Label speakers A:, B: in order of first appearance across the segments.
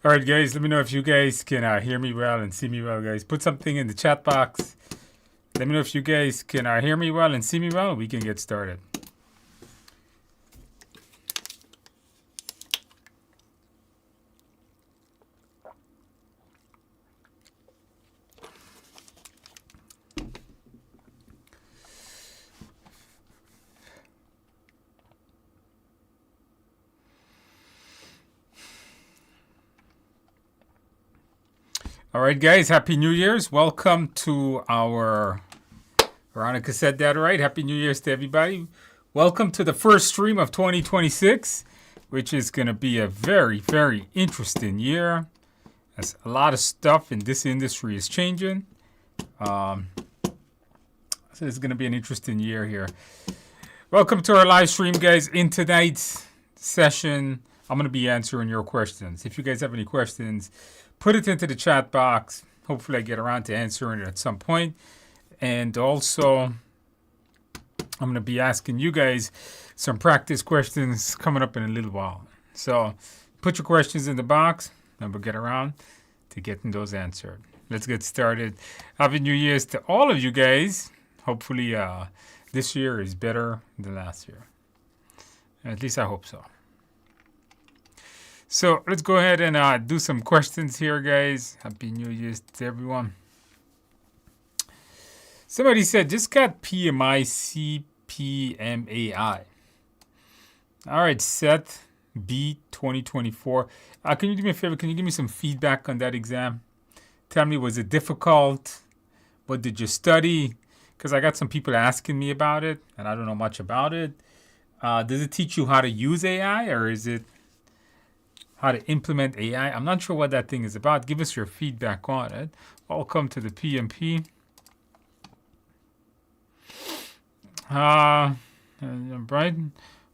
A: All right, guys, let me know if you guys can hear me well and see me well, guys. Put something in the chat box. Let me know if you guys can hear me well and see me well. We can get started. All right, guys, Happy New Year's. Welcome to our, Veronica said that right. Happy New Year's to everybody. Welcome to the first stream of 2026, which is going to be a very, very interesting year. As a lot of stuff in this industry is changing. So it's going to be an interesting year here. Welcome to our live stream, guys. In tonight's session, I'm going to be answering your questions. If you guys have any questions, put it into the chat box. Hopefully I get around to answering it at some point. And also, I'm going to be asking you guys some practice questions coming up in a little while. So put your questions in the box and we'll get around to getting those answered. Let's get started. Happy New Year's to all of you guys. Hopefully this year is better than last year. At least I hope so. So let's go ahead and do some questions here, guys. Happy New Year's to everyone. Somebody said, just got PMI CPMAI. All right, Seth B 2024. Can you do me a favor? Can you give me some feedback on that exam? Tell me, was it difficult? What did you study? Because I got some people asking me about it, and I don't know much about it. Does it teach you how to use AI, or is it how to implement AI? I'm not sure what that thing is about. Give us your feedback on it. Welcome to the PMP. Right.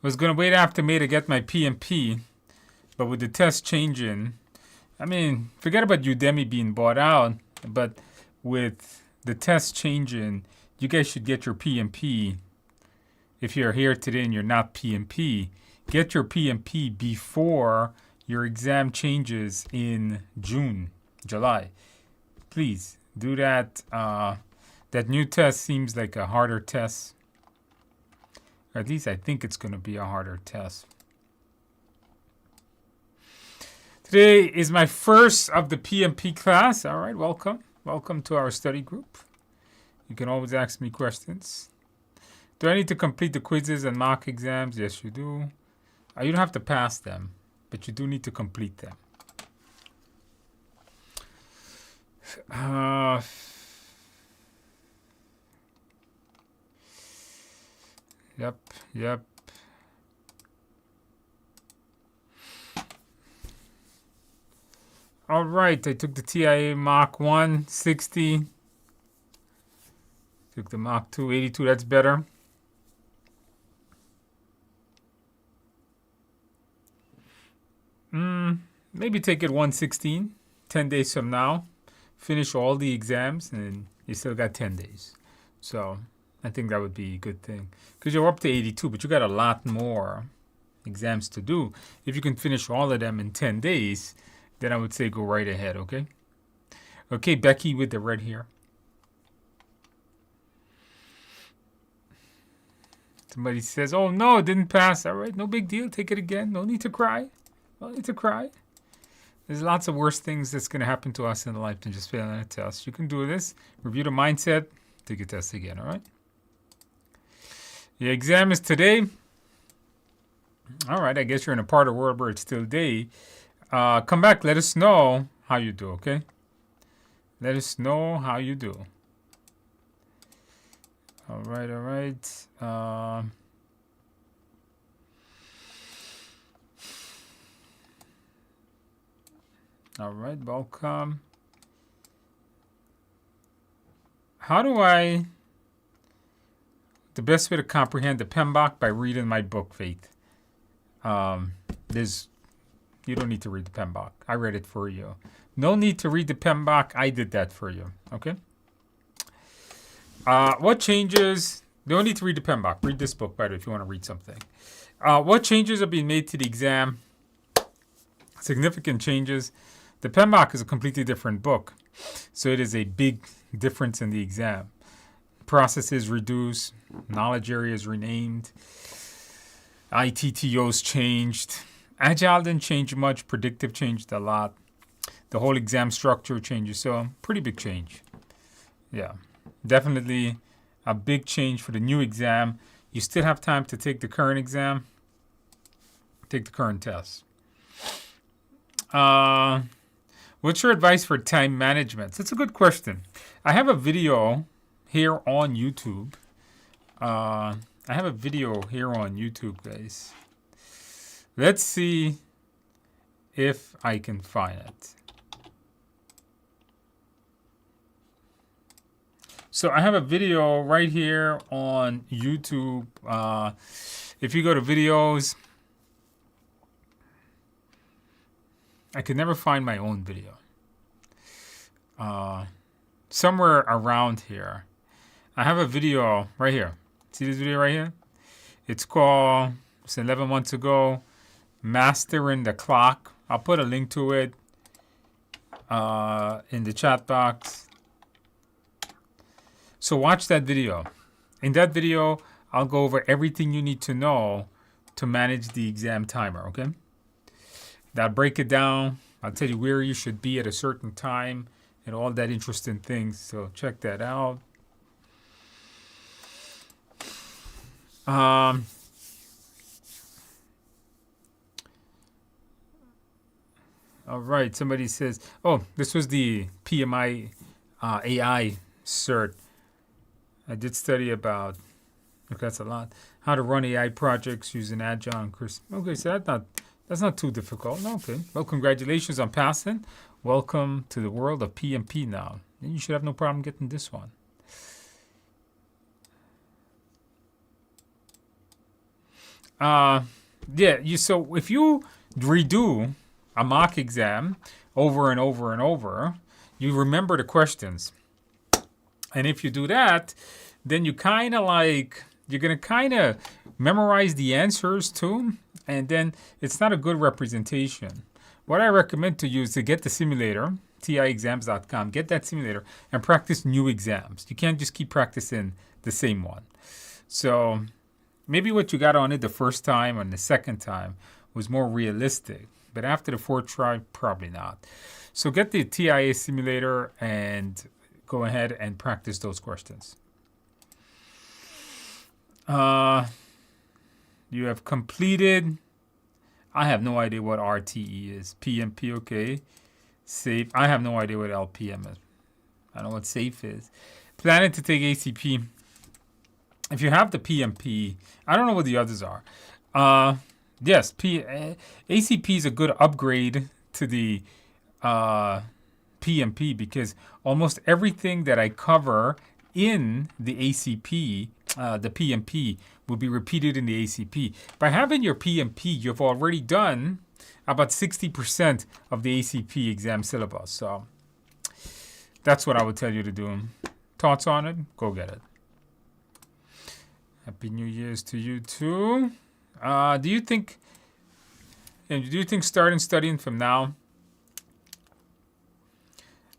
A: Was going to wait after May to get my PMP, but with the test changing, I mean, forget about Udemy being bought out, but with the test changing, you guys should get your PMP. If you're here today and you're not PMP, get your PMP before your exam changes in June, July. Please do that. That new test seems like a harder test. Or at least I think it's going to be a harder test. Today is my first of the PMP class. All right, welcome. Welcome to our study group. You can always ask me questions. Do I need to complete the quizzes and mock exams? Yes, you do. You don't have to pass them, but you do need to complete them. Yep. All right, I took the TIA Mach 1, 60. Took the Mach 2, 82, that's better. Maybe take it 116, 10 days from now. Finish all the exams, and you still got 10 days. So I think that would be a good thing. Because you're up to 82, but you got a lot more exams to do. If you can finish all of them in 10 days, then I would say go right ahead, okay? Okay, Becky with the red hair. Somebody says, oh no, it didn't pass. All right, no big deal. Take it again. No need to cry. No need to cry. There's lots of worse things that's going to happen to us in life than just failing a test. You can do this. Review the mindset. Take a test again, all right? The exam is today. All right, I guess you're in a part of the world where it's still day. Come back. Let us know how you do, okay? Let us know how you do. All right. All right, welcome. How do the best way to comprehend the PMBOK? By reading my book, Faith. You don't need to read the PMBOK. I read it for you. No need to read the PMBOK. I did that for you, okay? What changes? You don't need to read the PMBOK. Read this book, by the way, if you want to read something. What changes are being made to the exam Significant changes. The PMBOK is a completely different book, so it is a big difference in the exam. Processes reduced, knowledge areas renamed, ITTOs changed. Agile didn't change much, predictive changed a lot. The whole exam structure changes, so pretty big change. Yeah, definitely a big change for the new exam. You still have time to take the current exam, take the current test. What's your advice for time management? That's a good question. I have a video here on YouTube. Guys. Let's see if I can find it. So I have a video right here on YouTube. If you go to videos, I could never find my own video. Somewhere around here, I have a video right here. See this video right here? It's called, it's 11 months ago, Mastering the Clock. I'll put a link to it in the chat box. So watch that video. In that video, I'll go over everything you need to know to manage the exam timer, okay? I'll break it down. I'll tell you where you should be at a certain time and all that interesting things. So check that out. All right. Somebody says, oh, this was the PMI AI cert. I did study about, okay, that's a lot, how to run AI projects using Agile and Chris. Okay, so that's not too difficult. Okay. Well, congratulations on passing. Welcome to the world of PMP now. And you should have no problem getting this one. So if you redo a mock exam over and over and over, you remember the questions. And if you do that, then you're going to kind of memorize the answers too. And then it's not a good representation. What I recommend to you is to get the simulator, tiexams.com, get that simulator and practice new exams. You can't just keep practicing the same one. So maybe what you got on it the first time and the second time was more realistic. But after the fourth try, probably not. So get the TIA simulator and go ahead and practice those questions. You have completed. I have no idea what RTE is. PMP, okay. SAFE. I have no idea what LPM is. I don't know what SAFE is. Planning to take ACP. If you have the PMP, I don't know what the others are. Yes, ACP is a good upgrade to the PMP because almost everything that I cover in the ACP, the PMP, will be repeated in the ACP. By having your PMP, you've already done about 60% of the ACP exam syllabus. So that's what I would tell you to do. Thoughts on it? Go get it. Happy New Year's to you too. Do you think starting studying from now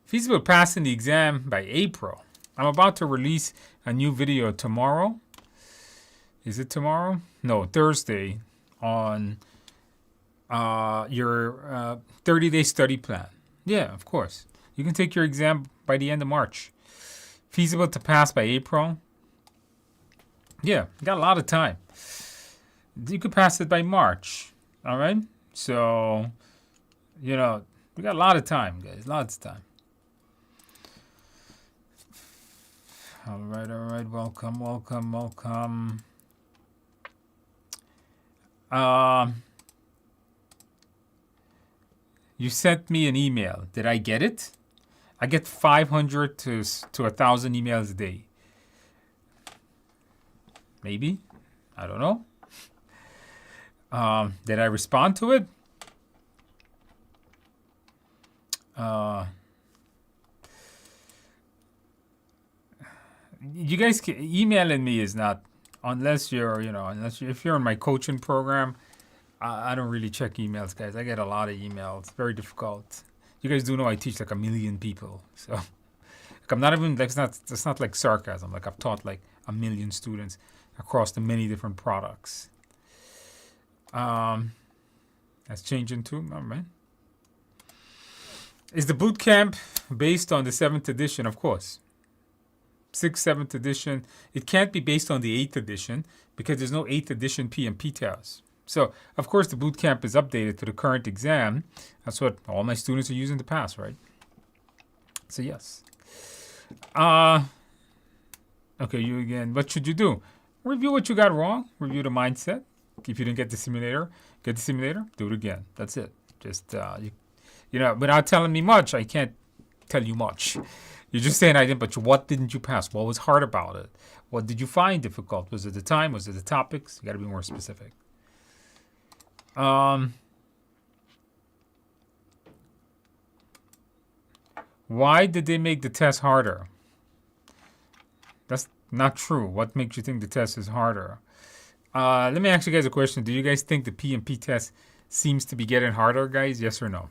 A: feasible passing the exam by April? I'm about to release a new video tomorrow. Is it tomorrow? No, Thursday on your 30-day study plan. Yeah, of course. You can take your exam by the end of March. Feasible to pass by April? Yeah, you got a lot of time. You could pass it by March. All right? So, we got a lot of time, guys. Lots of time. All right. Welcome. You sent me an email. Did I get it? I get 500 to 1,000 emails a day. Maybe. I don't know. Did I respond to it? You guys emailing me is not, if you're in my coaching program, I don't really check emails, guys. I get a lot of emails. It's very difficult. You guys do know I teach like 1,000,000 people. So like, I'm not even, like, it's not like sarcasm. Like, I've taught like 1,000,000 students across the many different products. That's changing too, oh, man. Is the boot camp based on the 7th edition? Of course. 6th, 7th edition. It can't be based on the 8th edition because there's no 8th edition PMP tests. So, of course, the boot camp is updated to the current exam. That's what all my students are using to pass, right? So, yes. Okay, you again. What should you do? Review what you got wrong. Review the mindset. If you didn't get the simulator, get the simulator. Do it again. That's it. Just, you know, without telling me much, I can't tell you much. You're just saying I didn't, but what didn't you pass? What was hard about it? What did you find difficult? Was it the time? Was it the topics? You got to be more specific. Why did they make the test harder? That's not true. What makes you think the test is harder? Let me ask you guys a question. Do you guys think the PMP test seems to be getting harder, guys? Yes or no?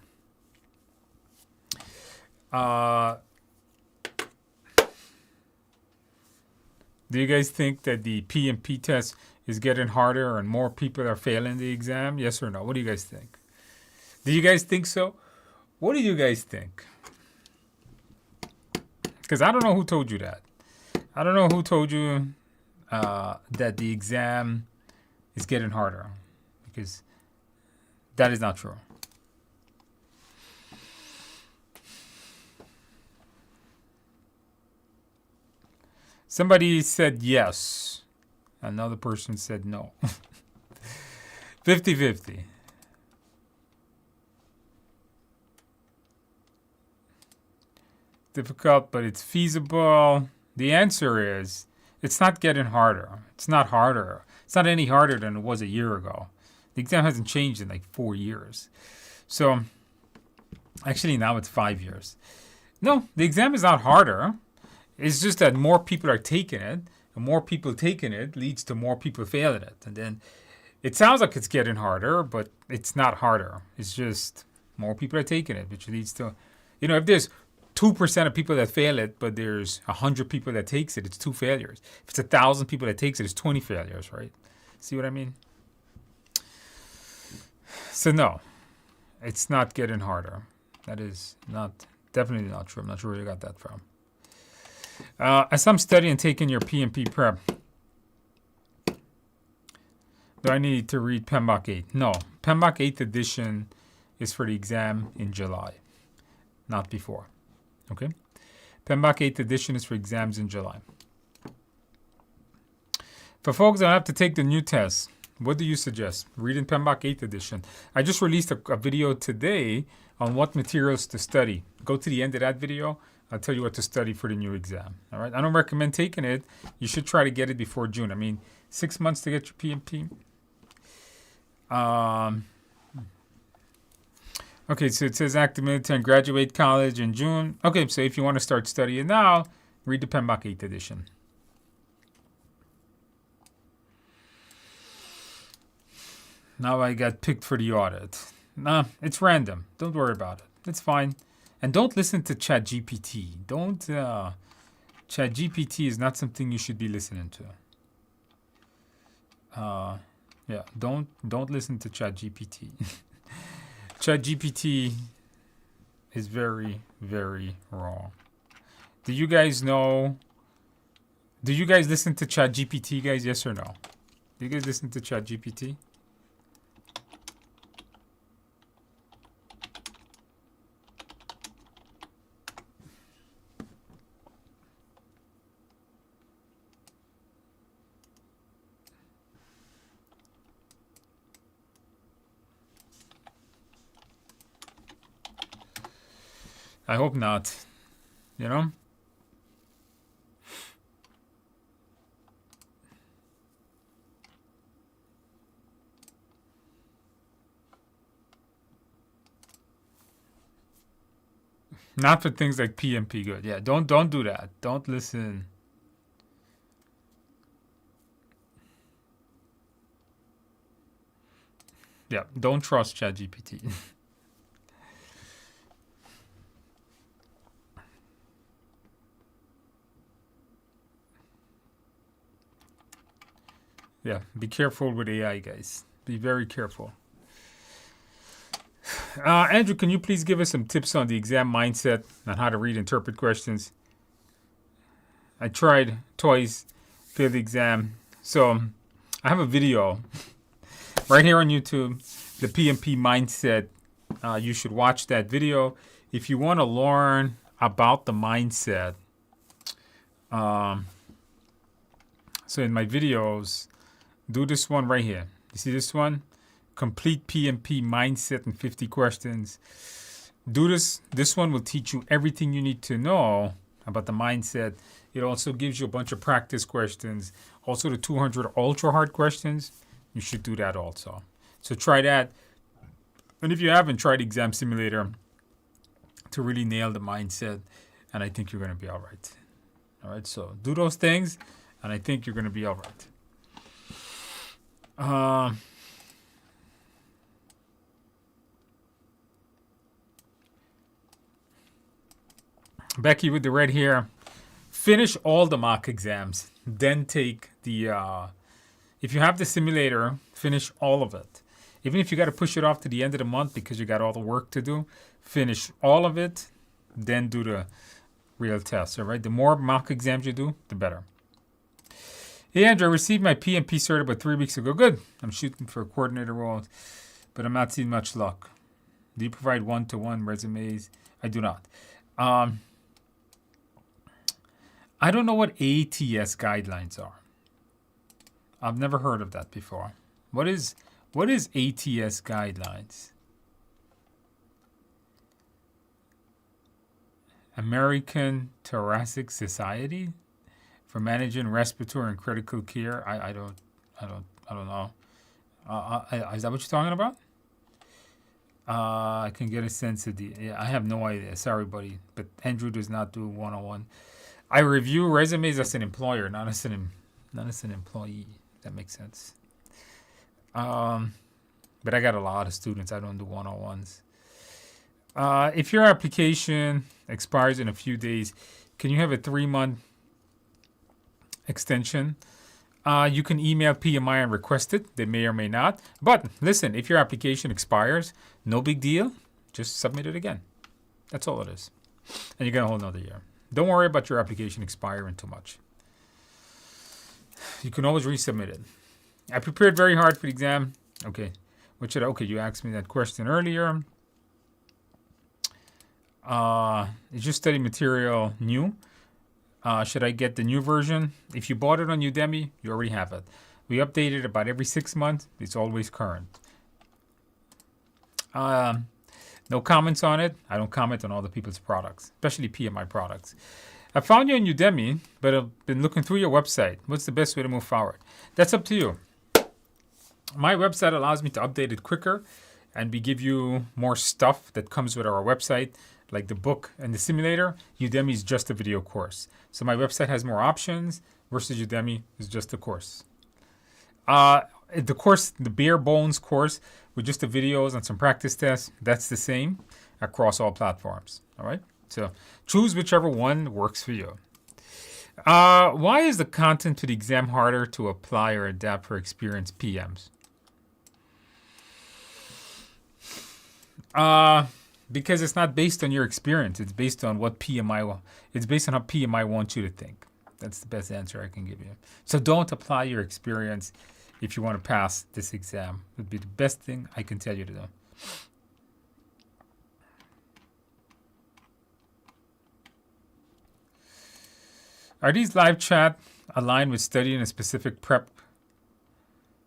A: Do you guys think that the PMP test is getting harder and more people are failing the exam? Yes or no? What do you guys think? Do you guys think so? What do you guys think? Because I don't know who told you that. I don't know who told you that the exam is getting harder. Because that is not true. Somebody said yes. Another person said no. 50-50. Difficult, but it's feasible. The answer is it's not getting harder. It's not harder. It's not any harder than it was a year ago. The exam hasn't changed in like 4 years. So actually now it's 5 years. No, the exam is not harder. It's just that more people are taking it, and more people taking it leads to more people failing it. And then it sounds like it's getting harder, but it's not harder. It's just more people are taking it, which leads to, you know, if there's 2% of people that fail it, but there's 100 people that takes it, it's 2 failures. If it's 1,000 people that takes it, it's 20 failures, right? See what I mean? So no, it's not getting harder. That is definitely not true. I'm not sure where you got that from. As I'm studying and taking your PMP prep, do I need to read PMBOK 8? No. PMBOK 8th edition is for the exam in July, not before. Okay? PMBOK 8th edition is for exams in July. For folks that have to take the new test, what do you suggest? Reading PMBOK 8th edition. I just released a video today on what materials to study. Go to the end of that video. I'll tell you what to study for the new exam. All right. I don't recommend taking it. You should try to get it before June. I mean, 6 months to get your PMP. Okay, so it says active military and graduate college in June. Okay, so if you want to start studying now, read the PMBOK 8th edition. Now I got picked for the audit. Nah, it's random. Don't worry about it. It's fine. And don't listen to ChatGPT. ChatGPT is not something you should be listening to. Yeah, don't listen to ChatGPT. ChatGPT is very, very wrong. Do you guys know? Do you guys listen to ChatGPT, guys? Yes or no? Do you guys listen to ChatGPT? I hope not. You know? Not for things like PMP good. Yeah, don't do that. Don't listen. Yeah, don't trust ChatGPT. Yeah, be careful with AI, guys. Be very careful. Andrew, can you please give us some tips on the exam mindset and how to read, interpret questions? I tried twice, failed the exam. So I have a video right here on YouTube, the PMP mindset. You should watch that video if you want to learn about the mindset. So in my videos, do this one right here. You see this one? Complete PMP mindset in 50 questions. Do this. This one will teach you everything you need to know about the mindset. It also gives you a bunch of practice questions. Also the 200 ultra hard questions. You should do that also. So try that. And if you haven't tried Exam Simulator to really nail the mindset, and I think you're going to be all right. All right, so do those things, and I think you're going to be all right. Becky with the red hair. Finish all the mock exams. Then take the, if you have the simulator, finish all of it. Even if you got to push it off to the end of the month because you got all the work to do, finish all of it, then do the real test. All right, the more mock exams you do, the better. Hey, Andrew, I received my PMP cert about 3 weeks ago. Good. I'm shooting for a coordinator role, but I'm not seeing much luck. Do you provide one-to-one resumes? I do not. I don't know what ATS guidelines are. I've never heard of that before. What is ATS guidelines? American Thoracic Society for managing respiratory and critical care. I don't know. Is that what you're talking about? I can get a sense of the. Yeah, I have no idea. Sorry, buddy, but Andrew does not do one-on-one. I review resumes as an employer, not as an employee. That makes sense. But I got a lot of students. I don't do one-on-ones. If your application expires in a few days, can you have a 3-month extension? You can email PMI and request it. They may or may not. But listen, if your application expires, no big deal. Just submit it again. That's all it is. And you get a whole nother year. Don't worry about your application expiring too much. You can always resubmit it. I prepared very hard for the exam. Okay. Okay, you asked me that question earlier. Is your study material new? Should I get the new version? If you bought it on Udemy, you already have it. We update it about every 6 months. It's always current. No comments on it. I don't comment on other people's products, especially PMI products. I found you on Udemy, but I've been looking through your website. What's the best way to move forward? That's up to you. My website allows me to update it quicker, and we give you more stuff that comes with our website, like the book and the simulator. Udemy is just a video course. So my website has more options versus Udemy is just a course. The course, the bare bones course with just the videos and some practice tests, that's the same across all platforms. All right. So choose whichever one works for you. Why is the content to the exam harder to apply or adapt for experienced PMs? Because it's not based on your experience. It's based on what PMI. It's based on how PMI wants you to think. That's the best answer I can give you. So don't apply your experience if you want to pass this exam. It would be the best thing I can tell you to do. Are these live chat aligned with studying a specific prep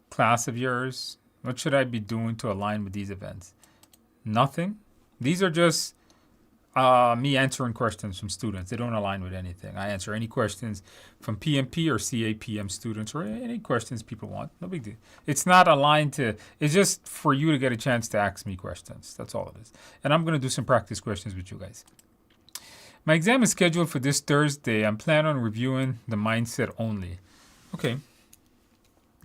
A: class of yours? What should I be doing to align with these events? Nothing. These are just me answering questions from students. They don't align with anything. I answer any questions from PMP or CAPM students or any questions people want. No big deal. It's not aligned to, it's just for you to get a chance to ask me questions. That's all it is. And I'm going to do some practice questions with you guys. My exam is scheduled for this Thursday. I'm planning on reviewing the mindset only. Okay.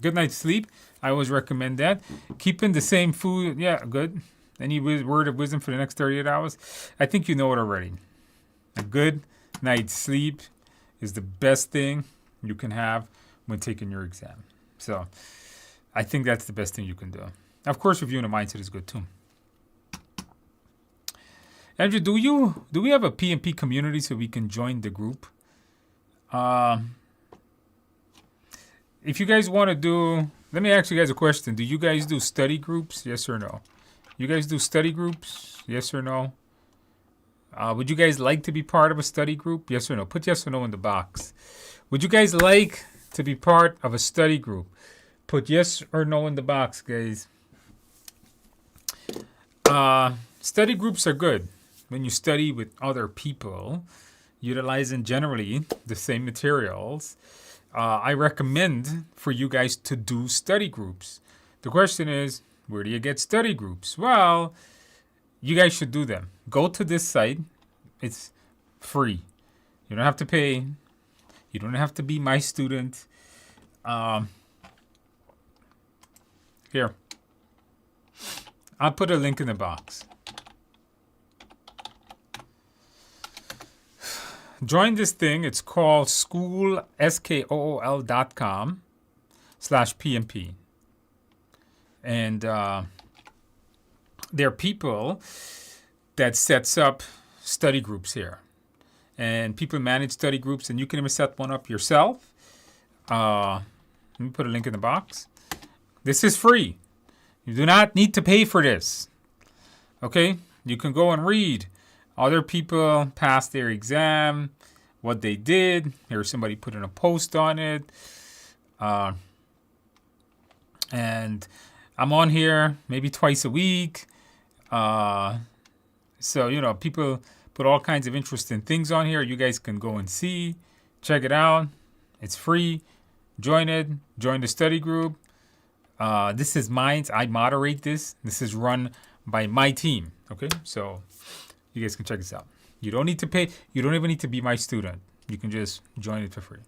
A: Good night's sleep. I always recommend that. Keeping the same food. Yeah, good. Any word of wisdom for the next 38 hours? I think you know it already. A good night's sleep is the best thing you can have when taking your exam. So I think that's the best thing you can do. Of course, reviewing the mindset is good too. Andrew, do we have a PMP community so we can join the group? If you guys want to do, let me ask you guys a question. Do you guys do study groups? Yes or no? You guys do study groups? Yes or no? Would you guys like to be part of a study group? Yes or no? Put yes or no in the box. Would you guys like to be part of a study group? Put yes or no in the box, guys. Study groups are good when you study with other people, utilizing generally the same materials. I recommend for you guys to do study groups. The question is, where do you get study groups? Well, you guys should do them. Go to this site. It's free. You don't have to pay. You don't have to be my student. Here. I'll put a link in the box. Join this thing. It's called skool.com/PMP. And there are people that sets up study groups here. And people manage study groups, and you can even set one up yourself. Let me put a link in the box. This is free. You do not need to pay for this. Okay? You can go and read. Other people passed their exam, what they did. Here's somebody put in a post on it. And I'm on here maybe twice a week. So, people put all kinds of interesting things on here. You guys can go and see. Check it out. It's free. Join it. Join the study group. This is mine. I moderate this. This is run by my team. Okay? So you guys can check this out. You don't need to pay. You don't even need to be my student. You can just join it for free.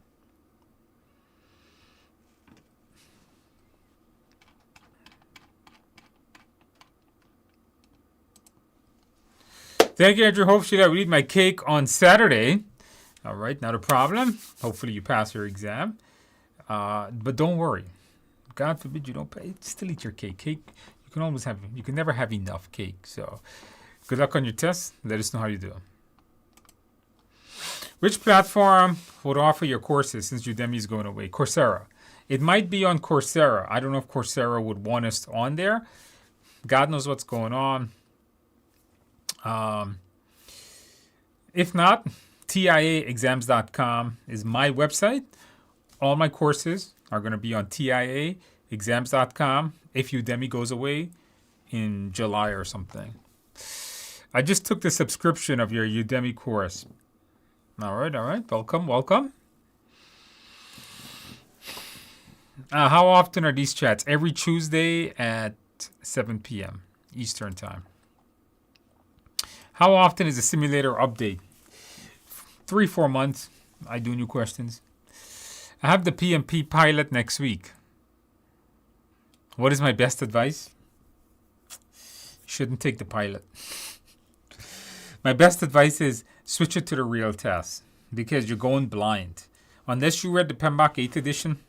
A: Thank you, Andrew. Hopefully I will eat my cake on Saturday. All right, not a problem. Hopefully you pass your exam. But don't worry. God forbid you don't pay. Still eat your cake. Cake, you can never have enough cake. So good luck on your test. Let us know how you do. Which platform would offer your courses since Udemy is going away? Coursera. It might be on Coursera. I don't know if Coursera would want us on there. God knows what's going on. If not, TIAexams.com is my website. All my courses are going to be on TIAexams.com if Udemy goes away in July or something. I just took the subscription of your Udemy course. All right. Welcome. How often are these chats? Every Tuesday at 7 p.m. Eastern Time. How often is the simulator update? 3-4 months. I do new questions. I have the PMP pilot next week. What is my best advice? You shouldn't take the pilot. My best advice is switch it to the real test because you're going blind. Unless you read the PMBOK 8th edition,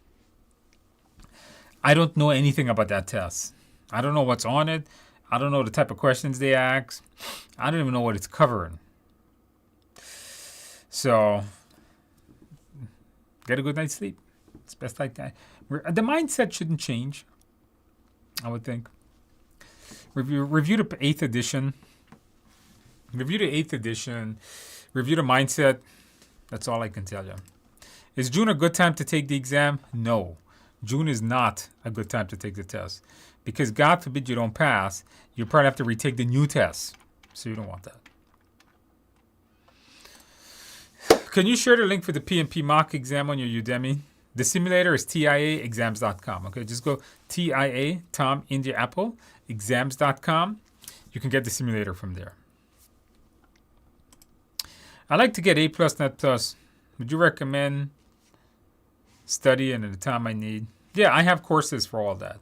A: I don't know anything about that test. I don't know what's on it. I don't know the type of questions they ask. I don't even know what it's covering. So, get a good night's sleep. It's best like that. The mindset shouldn't change, I would think. Review the 8th edition. Review the 8th edition. Review the mindset. That's all I can tell you. Is June a good time to take the exam? No. June is not a good time to take the test. Because God forbid you don't pass, you probably have to retake the new test. So you don't want that. Can you share the link for the PMP mock exam on your Udemy? The simulator is TIAexams.com. Okay, just go TIA, Tom, India, Apple, exams.com. You can get the simulator from there. I like to get A+, Net+. Would you recommend studying at the time I need? Yeah, I have courses for all that.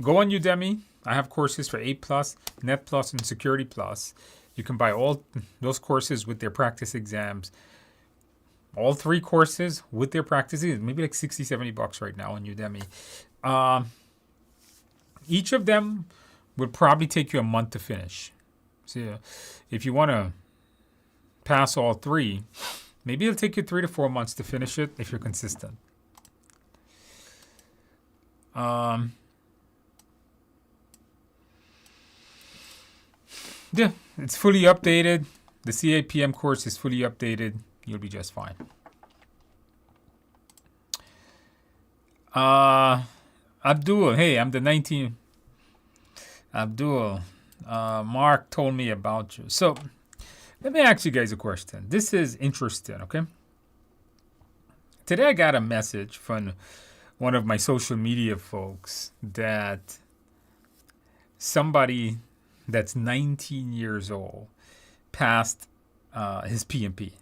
A: Go on Udemy. I have courses for A+, Net Plus, and Security Plus. You can buy all those courses with their practice exams. All 3 courses with their practice exams, maybe like 60, $70 right now on Udemy. Each of them would probably take you a month to finish. So if you want to pass all 3, maybe it'll take you 3 to 4 months to finish it if you're consistent. Yeah, it's fully updated. The CAPM course is fully updated. You'll be just fine. Abdul, hey, I'm the 19. Abdul, Mark told me about you. So let me ask you guys a question. This is interesting, okay? Today I got a message from one of my social media folks that somebody that's 19 years old passed his PMP.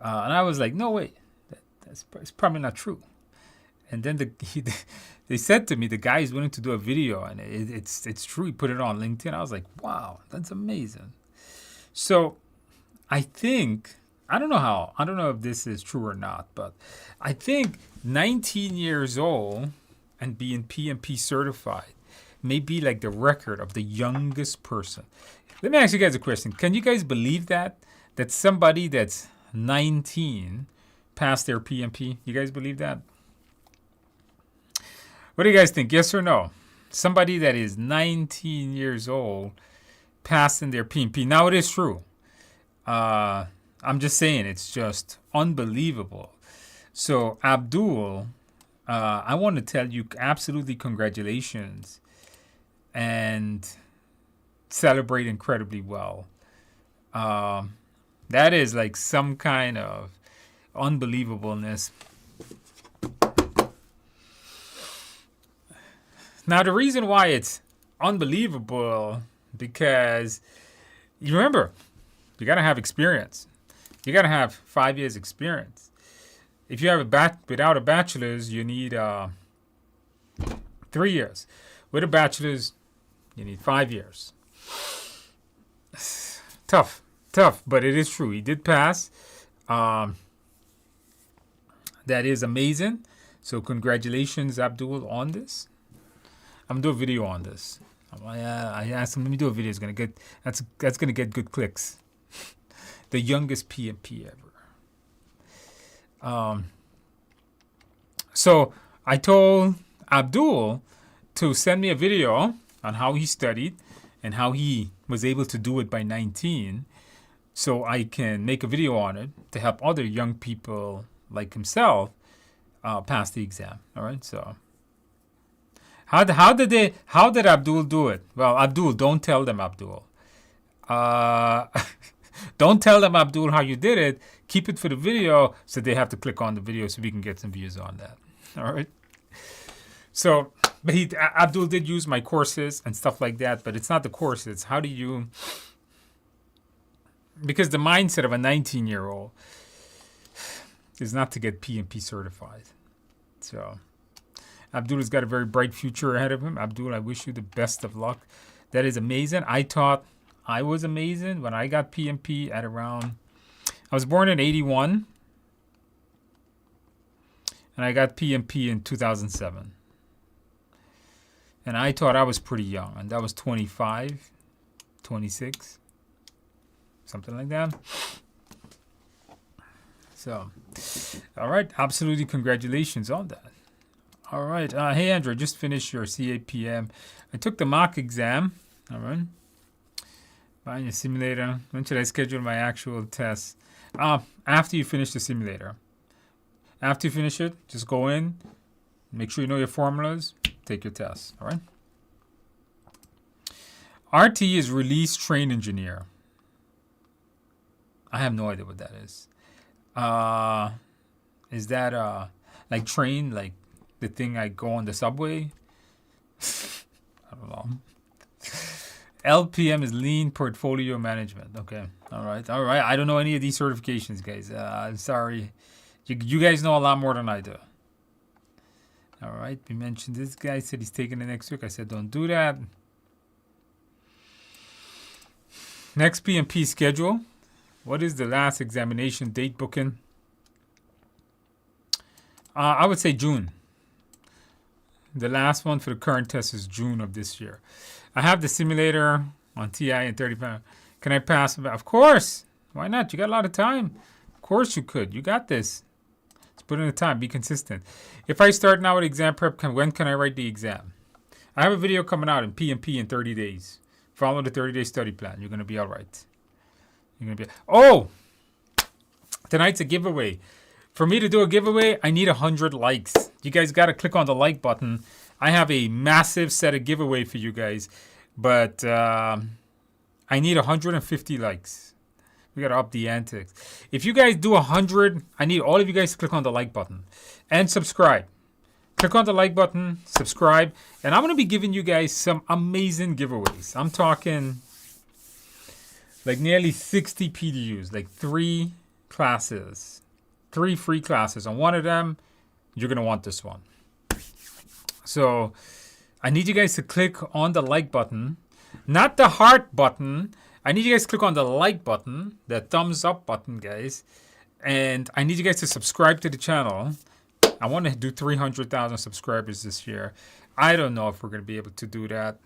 A: And I was like, no, wait, that's probably not true. And then they said to me, the guy is willing to do a video, and it's true. He put it on LinkedIn. I was like, wow, that's amazing. So I think, I don't know if this is true or not, but I think 19 years old and being PMP certified may be like the record of the youngest person. Let me ask you guys a question. Can you guys believe that somebody that's 19 passed their PMP? You guys believe that? What do you guys think? Yes or no? Somebody that is 19 years old passing their PMP. Now, it is true. I'm just saying, it's just unbelievable. So, Abdul, I want to tell you absolutely congratulations and celebrate incredibly well. That is like some kind of unbelievableness. Now, the reason why it's unbelievable, because you remember, you got to have experience. You got to have 5 years experience. If you have without a bachelor's, you need 3 years. With a bachelor's, you need 5 years. Tough, but it is true. He did pass. That is amazing. So congratulations, Abdul, on this. I'm gonna do a video on this. I asked him, let me do a video. It's gonna get that's gonna get good clicks. The youngest PMP ever. So I told Abdul to send me a video on how he studied and how he was able to do it by 19, so I can make a video on it to help other young people like himself pass the exam. All right, so. How did Abdul do it? Well, Abdul, don't tell them, Abdul. Don't tell them, Abdul, how you did it. Keep it for the video, so they have to click on the video so we can get some views on that. All right. So, but Abdul did use my courses and stuff like that, but it's not the courses. How do you? Because the mindset of a 19-year-old is not to get PMP certified. So. Abdul has got a very bright future ahead of him. Abdul, I wish you the best of luck. That is amazing. I thought I was amazing when I got PMP at around, I was born in 81. And I got PMP in 2007. And I thought I was pretty young. And that was 25, 26, something like that. So, all right. Absolutely congratulations on that. All right. Hey, Andrew, just finished your CAPM. I took the mock exam. All right. Buying a simulator. When should I schedule my actual test? After you finish the simulator. After you finish it, just go in. Make sure you know your formulas. Take your test. All right. RT is Release Train Engineer. I have no idea what that is. Is that like train, like the thing I go on the subway? I don't know. LPM is Lean Portfolio Management. Okay. All right. I don't know any of these certifications, guys. I'm sorry. You guys know a lot more than I do. All right, we mentioned this guy said he's taking it next week. I said don't do that. Next PMP schedule. What is the last examination date booking? I would say June. The last one for the current test is June of this year. I have the simulator on TI and 35. Can I pass? Of course. Why not? You got a lot of time. Of course you could. You got this. Just put in the time. Be consistent. If I start now with exam prep, when can I write the exam? I have a video coming out in PMP in 30 days. Follow the 30-day study plan. You're going to be all right. You're going to be. Oh! Tonight's a giveaway. For me to do a giveaway, I need 100 likes. You guys got to click on the like button. I have a massive set of giveaway for you guys, but I need 150 likes. We got to up the antics. If you guys do 100, I need all of you guys to click on the like button and subscribe. Click on the like button, subscribe, and I'm going to be giving you guys some amazing giveaways. I'm talking like nearly 60 PDUs, like 3 classes. 3 free classes. On one of them, you're going to want this one. So I need you guys to click on the like button, not the heart button. I need you guys to click on the like button, the thumbs up button, guys. And I need you guys to subscribe to the channel. I want to do 300,000 subscribers this year. I don't know if we're going to be able to do that.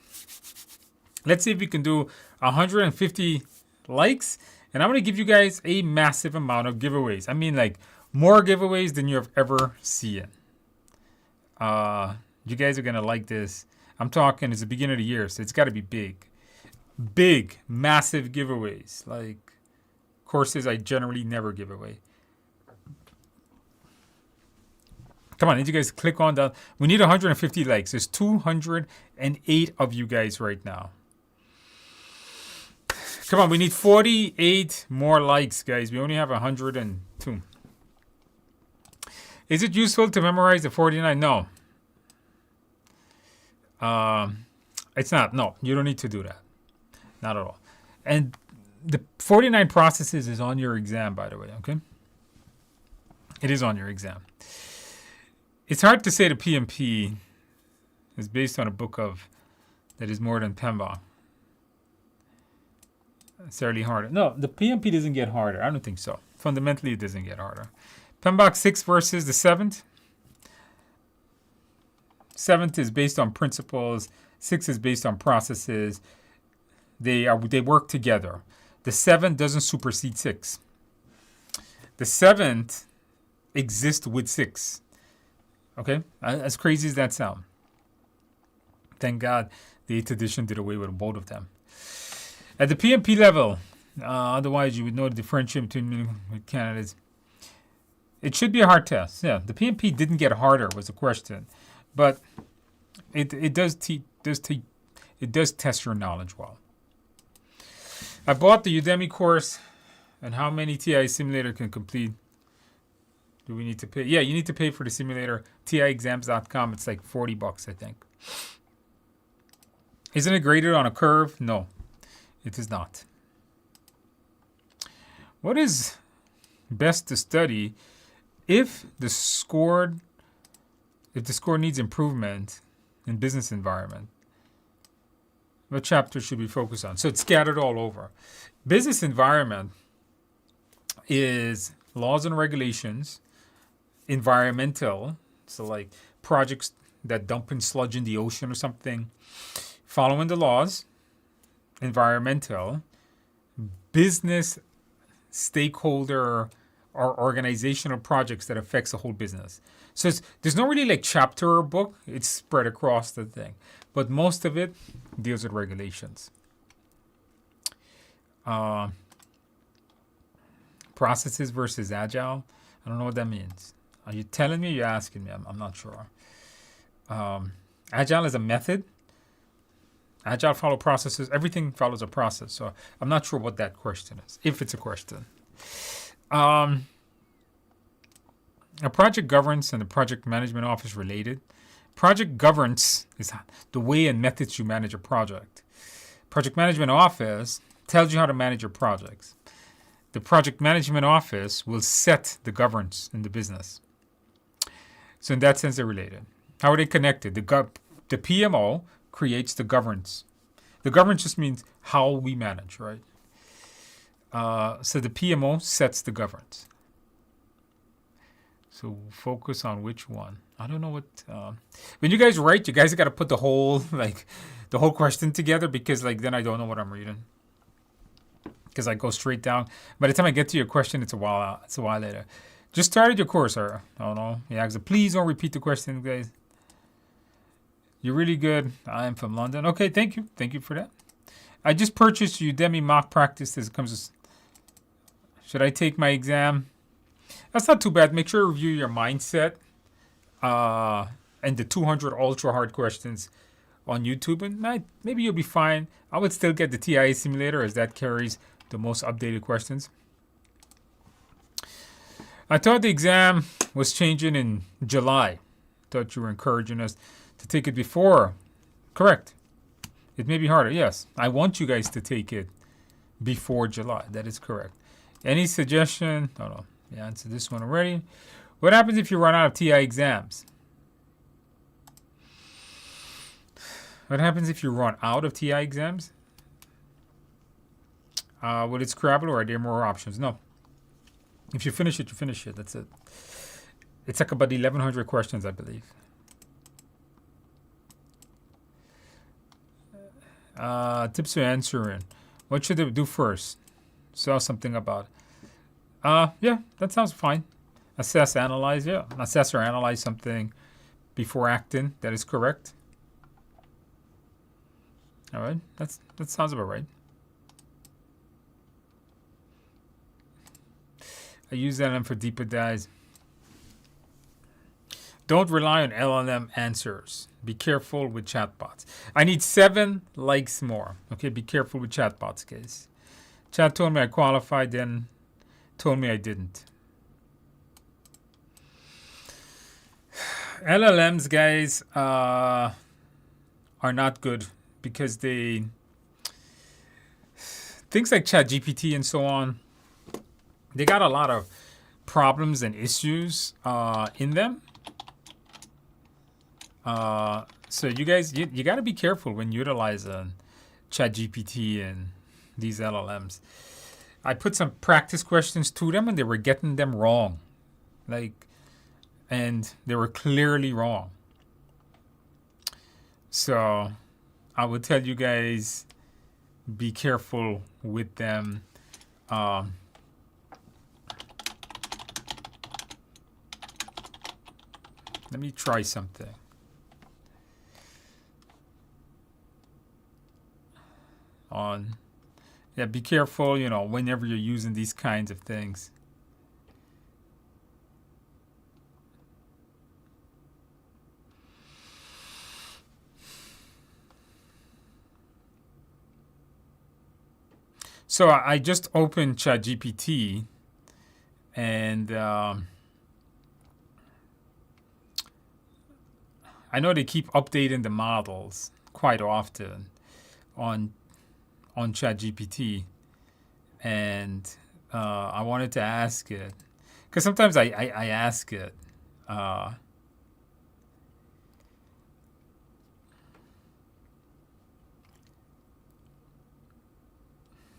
A: Let's see if we can do 150 likes. And I'm going to give you guys a massive amount of giveaways. I mean, like, more giveaways than you have ever seen. You guys are going to like this. I'm talking, it's the beginning of the year, so it's got to be big. Big, massive giveaways. Like courses I generally never give away. Come on, I need you guys to click on that. We need 150 likes. There's 208 of you guys right now. Come on, we need 48 more likes, guys. We only have 102. Is it useful to memorize the 49? No. It's not. No, you don't need to do that. Not at all. And the 49 processes is on your exam, by the way, okay? It is on your exam. It's hard to say the PMP is based on a book that is more than PMBOK. It's certainly harder. No, the PMP doesn't get harder. I don't think so. Fundamentally, it doesn't get harder. PMBOK 6 versus the 7th. 7th is based on principles. 6 is based on processes. They work together. The 7th doesn't supersede 6. The 7th exists with 6. Okay? As crazy as that sounds. Thank God the 8th edition did away with both of them. At the PMP level, otherwise you would know the differentiation between candidates. It should be a hard test. Yeah, the PMP didn't get harder was the question. But it does test your knowledge well. I bought the Udemy course, and how many TI simulator can complete? Do we need to pay? Yeah, you need to pay for the simulator. TIexams.com. It's like $40, I think. Isn't it graded on a curve? No, it is not. What is best to study if the score needs improvement in business environment? What chapter should we focus on? So it's scattered all over. Business environment is laws and regulations, environmental, so like projects that dump in sludge in the ocean or something, following the laws, environmental, business stakeholder or organizational projects that affects the whole business. So there's no really like chapter or book. It's spread across the thing. But most of it deals with regulations. Processes versus agile. I don't know what that means. Are you telling me or you're asking me? I'm not sure. Agile is a method. Agile follow processes. Everything follows a process. So I'm not sure what that question is, if it's a question. A project governance and the project management office related. Project governance is the way and methods you manage a project. Project management office tells you how to manage your projects. The project management office will set the governance in the business. So in that sense, they're related. How are they connected? The PMO creates the governance. The governance just means how we manage, right? So the PMO sets the governance. So focus on which one. I don't know what. When you guys write, you guys got to put the whole question together, because then I don't know what I'm reading. Because I go straight down. By the time I get to your question, it's a while later. Just started your course, or I don't know. Yeah, please don't repeat the question, guys. You're really good. I'm from London. Okay, thank you. Thank you for that. I just purchased Udemy mock practice. This comes with. Should I take my exam? That's not too bad. Make sure to review your mindset and the 200 ultra hard questions on YouTube, and maybe you'll be fine. I would still get the TIA simulator, as that carries the most updated questions. I thought the exam was changing in July. Thought you were encouraging us to take it before. Correct. It may be harder. Yes, I want you guys to take it before July. That is correct. Any suggestion? Oh no, you answered this one already. What happens if you run out of TI exams? What happens if you run out of TI exams? Would it Scrabble, or are there more options? No. If you finish it, you finish it. That's it. It's like about 1,100 questions, I believe. Tips for answering. What should they do first? Saw something about it. Yeah, that sounds fine. Assess, analyze. Yeah, assess or analyze something before acting. That is correct. All right, that sounds about right. I use LLM for deeper dives. Don't rely on LLM answers. Be careful with chatbots. I need 7 likes more. Okay, be careful with chatbots, guys. Chat told me I qualified, then told me I didn't. LLMs, guys, are not good, because things like ChatGPT and so on, they got a lot of problems and issues in them. So you guys, you got to be careful when utilizing ChatGPT and these LLMs. I put some practice questions to them, and they were getting them wrong. And they were clearly wrong. So I would tell you guys, be careful with them. Let me try something. Yeah, be careful, whenever you're using these kinds of things. So I just opened ChatGPT, and I know they keep updating the models quite often on ChatGPT, and I wanted to ask it, because sometimes I ask it.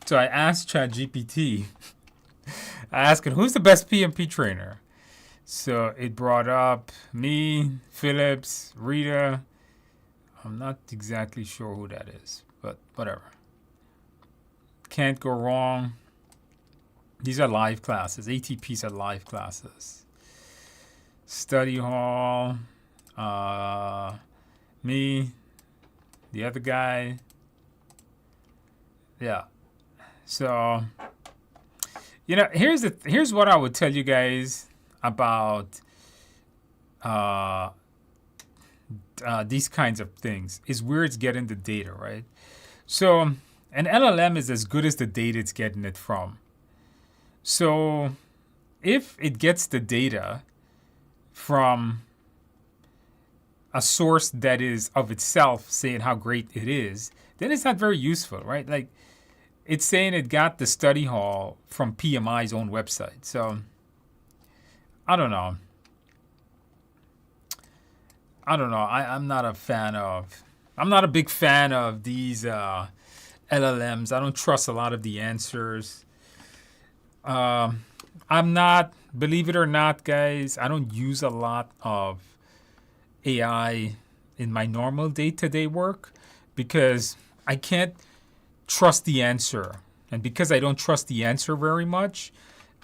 A: So I asked ChatGPT, I asked it, who's the best PMP trainer? So it brought up me, Phillips, Rita. I'm not exactly sure who that is, but whatever. Can't go wrong. These are live classes. ATPs are live classes. Study hall. Me. The other guy. Yeah. So, here's what I would tell you guys about these kinds of things, is where it's getting the data, right? So an LLM is as good as the data it's getting it from. So if it gets the data from a source that is of itself saying how great it is, then it's not very useful, right? Like, it's saying it got the study hall from PMI's own website. So I don't know. I don't know. I'm not a fan of. I'm not a big fan of these LLMs. I don't trust a lot of the answers. I'm not. Believe it or not, guys, I don't use a lot of AI in my normal day-to-day work because I can't trust the answer. And because I don't trust the answer very much,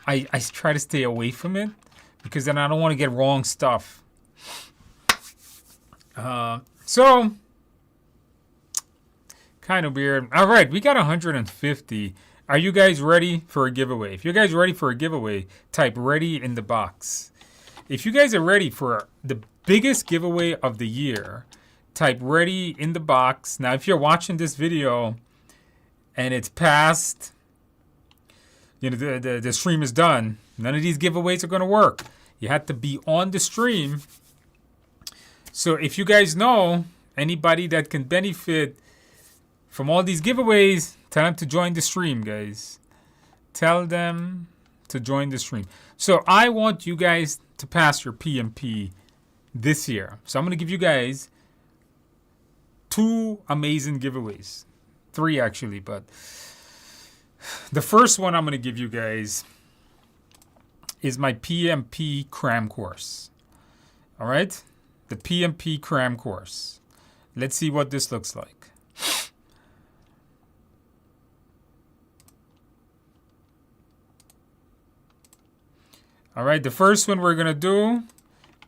A: I try to stay away from it because then I don't want to get wrong stuff. So, kind of weird. All right, we got 150. Are you guys ready for a giveaway? If you guys are ready for a giveaway, type ready in the box. If you guys are ready for the biggest giveaway of the year, type ready in the box. Now, if you're watching this video and it's past, the stream is done, none of these giveaways are going to work. You have to be on the stream. So if you guys know anybody that can benefit from all these giveaways, tell them to join the stream, guys. Tell them to join the stream. So I want you guys to pass your PMP this year. So I'm going to give you guys 2 amazing giveaways. 3 actually, but the first one I'm going to give you guys is my PMP cram course. All right? The PMP cram course. Let's see what this looks like. All right, the first one we're going to do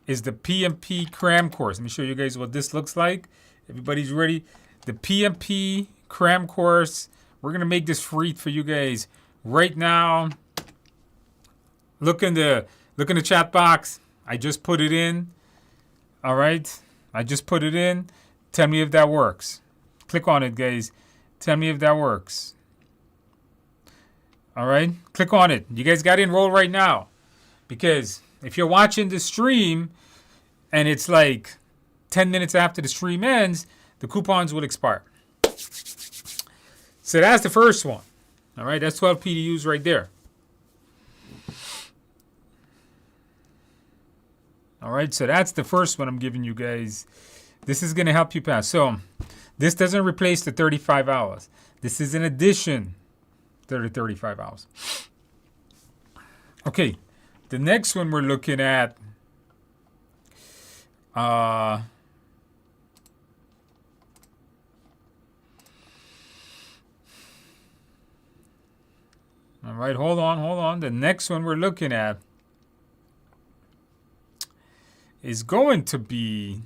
A: is the PMP cram course. Let me show you guys what this looks like. Everybody's ready? The PMP cram course. We're going to make this free for you guys right now. Look in the chat box. I just put it in. All right, I just put it in. Tell me if that works. Click on it, guys. Tell me if that works. All right, click on it. You guys got to enroll right now. Because if you're watching the stream and it's like 10 minutes after the stream ends, the coupons will expire. So that's the first one. All right, that's 12 PDUs right there. All right, so that's the first one I'm giving you guys. This is going to help you pass. So this doesn't replace the 35 hours. This is in addition to the 35 hours. Okay. The next one we're looking at, all right, hold on. The next one we're looking at is going to be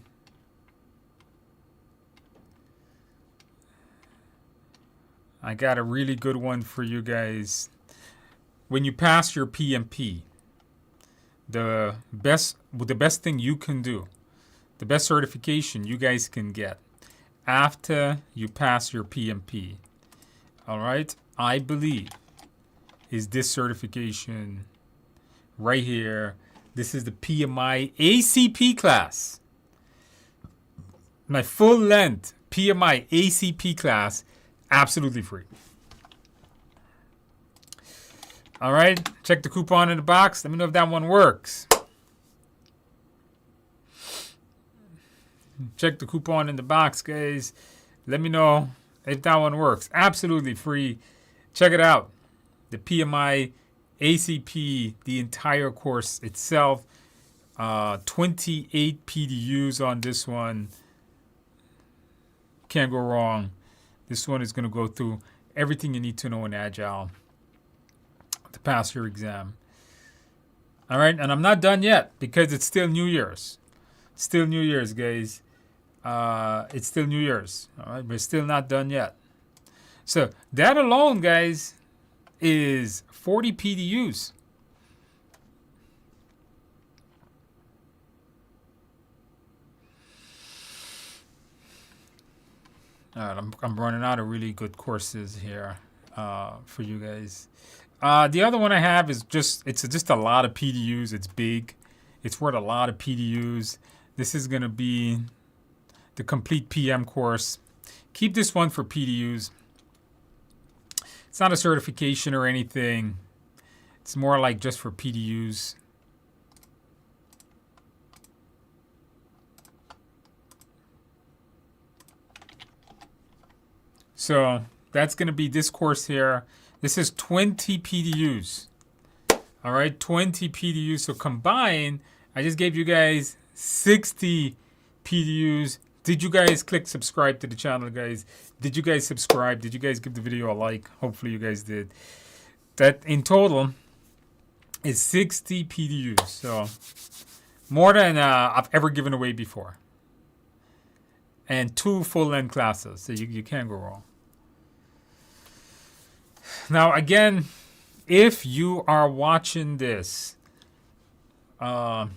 A: I got a really good one for you guys. When you pass your PMP, the best thing you can do, the best certification you guys can get after you pass your PMP, all right, I believe is this certification right here. This is the PMI ACP class. My full length PMI ACP class, absolutely free. All right, check the coupon in the box. Let me know if that one works. Check the coupon in the box, guys. Let me know if that one works. Absolutely free. Check it out. The PMI ACP, the entire course itself. 28 PDUs on this one. Can't go wrong. This one is going to go through everything you need to know in Agile to pass your exam. All right, and I'm not done yet because it's still New Year's. Still New Year's, guys. It's still New Year's. All right, we're still not done yet. So that alone, guys, is 40 PDUs. All right, I'm running out of really good courses here for you guys. The other one I have is just a lot of PDUs. It's big. It's worth a lot of PDUs. This is going to be the complete PM course. Keep this one for PDUs. It's not a certification or anything. It's more like just for PDUs. So that's going to be this course here. This is 20 PDUs. All right, 20 PDUs. So combined, I just gave you guys 60 PDUs. Did you guys click subscribe to the channel, guys? Did you guys subscribe? Did you guys give the video a like? Hopefully you guys did. That in total is 60 PDUs. So more than I've ever given away before. And 2 full-length classes. So you can't go wrong. Now, again, if you are watching this tomorrow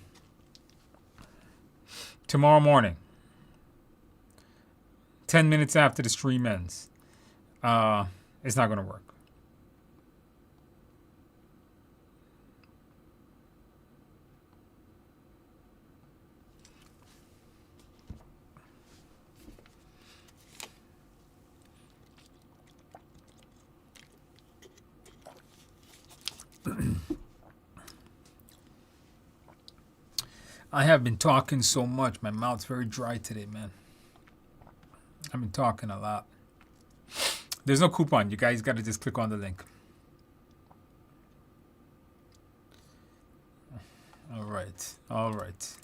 A: morning, 10 minutes after the stream ends, it's not going to work. I have been talking so much. My mouth's very dry today, man. I've been talking a lot. There's no coupon. You guys got to just click on the link. All right. All right.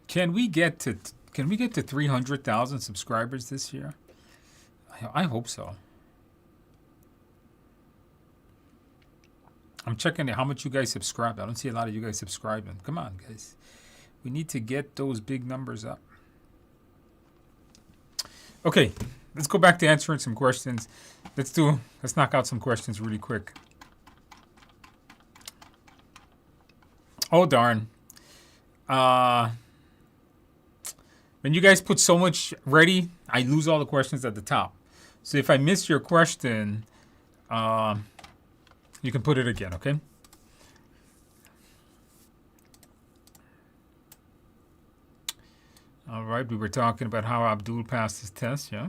A: Can we get to 300,000 subscribers this year? I hope so. I'm checking how much you guys subscribe. I don't see a lot of you guys subscribing. Come on, guys. We need to get those big numbers up. Okay, let's go back to answering some questions. Let's knock out some questions really quick. Oh, darn. When you guys put so much ready, I lose all the questions at the top. So if I miss your question, you can put it again, okay? All right, we were talking about how Abdul passed his test, yeah?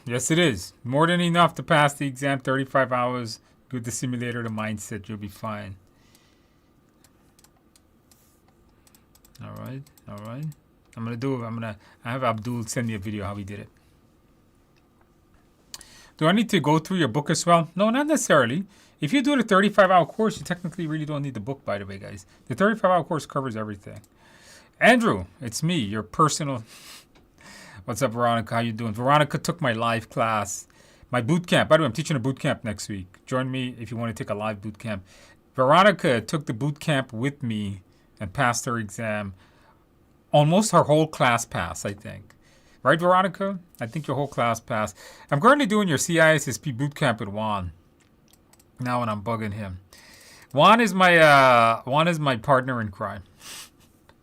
A: Yes, it is. More than enough to pass the exam, 35 hours. Good the simulator, the mindset, you'll be fine. All right, all right. I have Abdul send me a video how he did it. Do I need to go through your book as well? No, not necessarily. If you do the 35-hour course, you technically really don't need the book, by the way, guys. The 35-hour course covers everything. Andrew, it's me, your personal... What's up, Veronica? How you doing? Veronica took my live class, my boot camp. By the way, I'm teaching a boot camp next week. Join me if you want to take a live boot camp. Veronica took the boot camp with me and passed her exam. Almost her whole class passed, I think. Right, Veronica? I think your whole class passed. I'm currently doing your CISSP boot camp with Juan. Now when I'm bugging him. Juan is my partner in crime.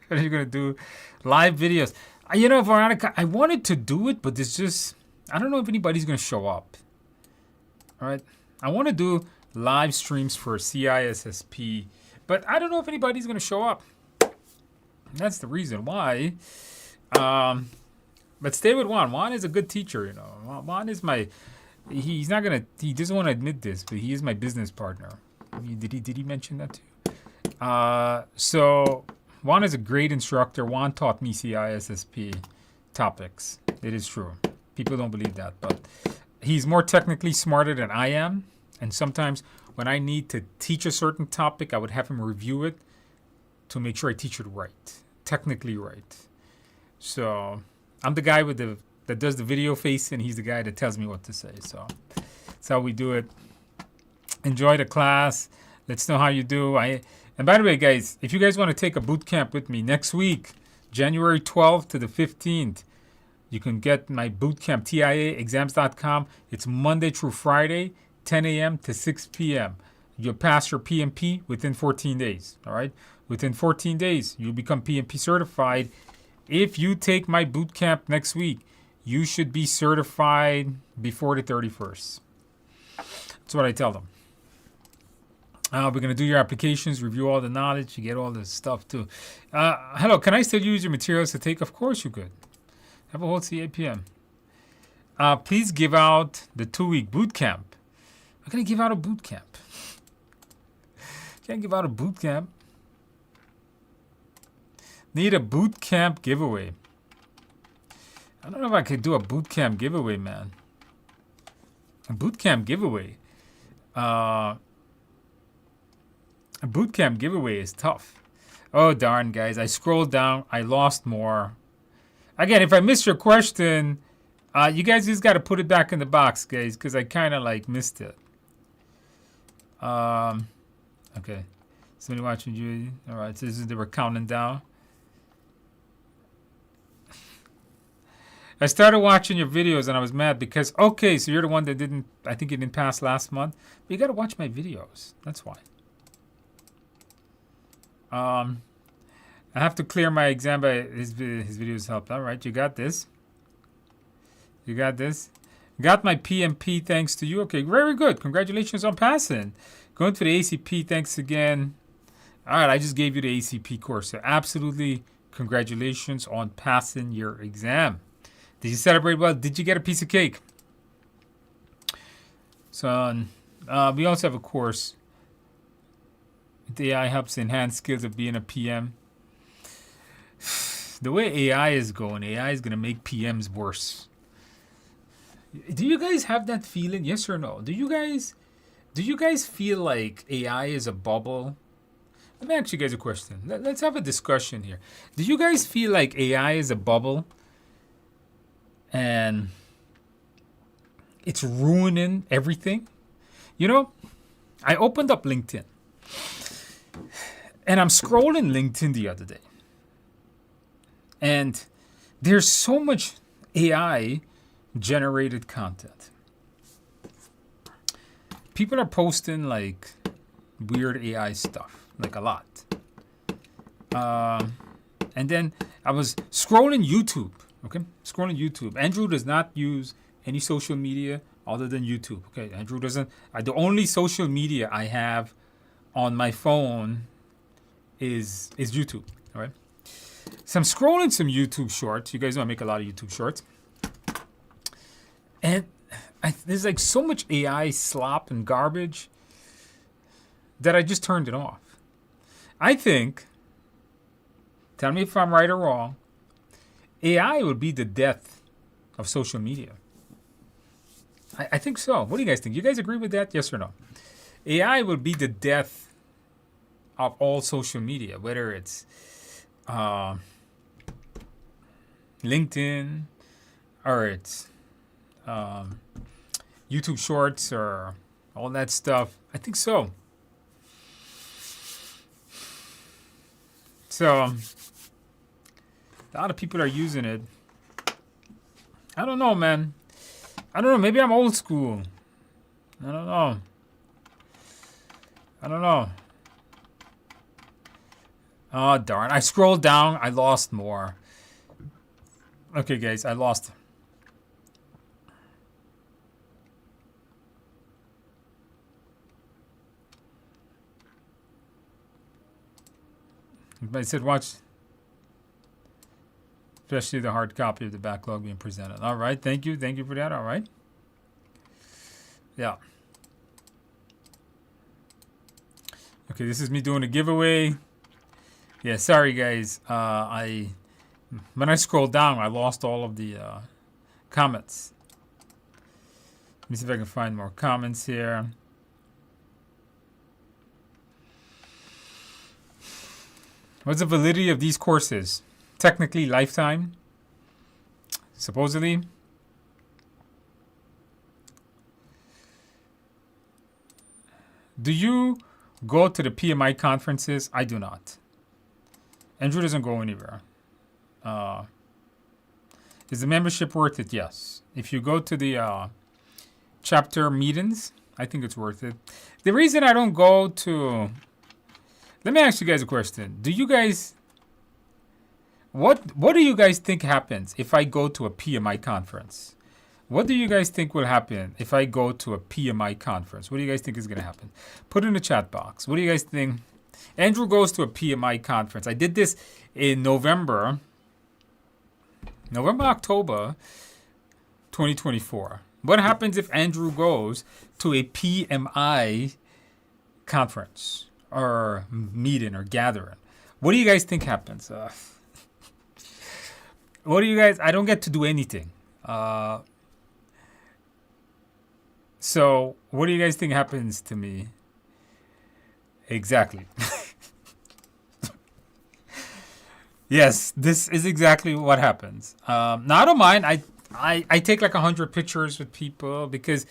A: What are you going to do? Live videos. You know, Veronica, I wanted to do it, but there's just... I don't know if anybody's going to show up. All right? I want to do live streams for CISSP, but I don't know if anybody's going to show up. That's the reason why. But stay with Juan. Juan is a good teacher, you know. Juan is my... He doesn't want to admit this, but he is my business partner. Did he mention that too? So Juan is a great instructor. Juan taught me CISSP topics. It is true. People don't believe that, but he's more technically smarter than I am. And sometimes when I need to teach a certain topic, I would have him review it to make sure I teach it right, technically right. So I'm the guy that does the video face, and he's the guy that tells me what to say. So that's how we do it. Enjoy the class. Let's know how you do. And by the way, guys, if you guys want to take a boot camp with me next week, January 12th to the 15th, you can get my boot camp, TIAexams.com. It's Monday through Friday, 10 a.m. to 6 p.m. You'll pass your PMP within 14 days, all right? Within 14 days, you'll become PMP certified. If you take my boot camp next week, you should be certified before the 31st. That's what I tell them. We're going to do your applications, review all the knowledge, you get all this stuff too. Hello, can I still use your materials to take? Of course you could. Have a whole CAPM. Please give out the 2-week boot camp. I'm going to give out a boot camp. Can't give out a boot camp. Need a boot camp giveaway. I don't know if I could do a boot camp giveaway, man. A boot camp giveaway. A boot camp giveaway is tough. Oh, darn, guys. I scrolled down. I lost more. Again, if I missed your question, you guys just got to put it back in the box, guys, because I kind of like missed it. Okay. Somebody watching you. All right. So this is they were counting down. I started watching your videos and I was mad because, okay, so you're the one that didn't, I think you didn't pass last month. But you got to watch my videos. That's why. I have to clear my exam, but his videos helped. All right, you got this. You got this. Got my PMP thanks to you. Okay, very good. Congratulations on passing. Going to the ACP, thanks again. All right, I just gave you the ACP course. So absolutely congratulations on passing your exam. Did you celebrate well? Did you get a piece of cake? So we also have a course. The AI helps enhance skills of being a PM. The way AI is going, AI is going to make PMs worse. Do you guys have that feeling? Yes or no? Do you guys feel like AI is a bubble? Let me ask you guys a question. Let's have a discussion here. Do you guys feel like AI is a bubble and it's ruining everything? You know, I opened up LinkedIn and I'm scrolling LinkedIn the other day. And there's so much AI generated content. People are posting like weird AI stuff, like a lot. And then I was scrolling YouTube. Okay, scrolling YouTube. Andrew does not use any social media other than YouTube. Okay, Andrew doesn't. The only social media I have on my phone is YouTube. All right. So I'm scrolling some YouTube shorts. You guys know I make a lot of YouTube shorts. And there's like so much AI slop and garbage that I just turned it off. I think, tell me if I'm right or wrong, AI would be the death of social media. I think so. What do you guys think? You guys agree with that? Yes or no? AI would be the death of all social media, whether it's LinkedIn or it's YouTube Shorts or all that stuff. I think so. So a lot of people are using it. I don't know, man. I don't know. Maybe I'm old school. I don't know. Oh, darn. I scrolled down. I lost more. Okay, guys. I lost. I said watch. Especially the hard copy of the backlog being presented. All right. Thank you. Thank you for that. All right. Yeah. Okay, this is me doing a giveaway. Yeah, sorry guys. When I scrolled down, I lost all of the comments. Let me see if I can find more comments here. What's the validity of these courses? Technically lifetime, supposedly. Do you go to the PMI conferences? I do not. Andrew doesn't go anywhere. Is the membership worth it? Yes. If you go to the chapter meetings, I think it's worth it. The reason I don't go to... Let me ask you guys a question. Do you guys... What do you guys think happens if I go to a PMI conference? What do you guys think will happen if I go to a PMI conference? What do you guys think is going to happen? Put it in the chat box. What do you guys think? Andrew goes to a PMI conference. I did this in October 2024. What happens if Andrew goes to a PMI conference or meeting or gathering. What do you guys think happens? What do you guys? I don't get to do anything. So what do you guys think happens to me? Exactly. Yes, this is exactly what happens. Now I don't mind. I take like 100 pictures with people because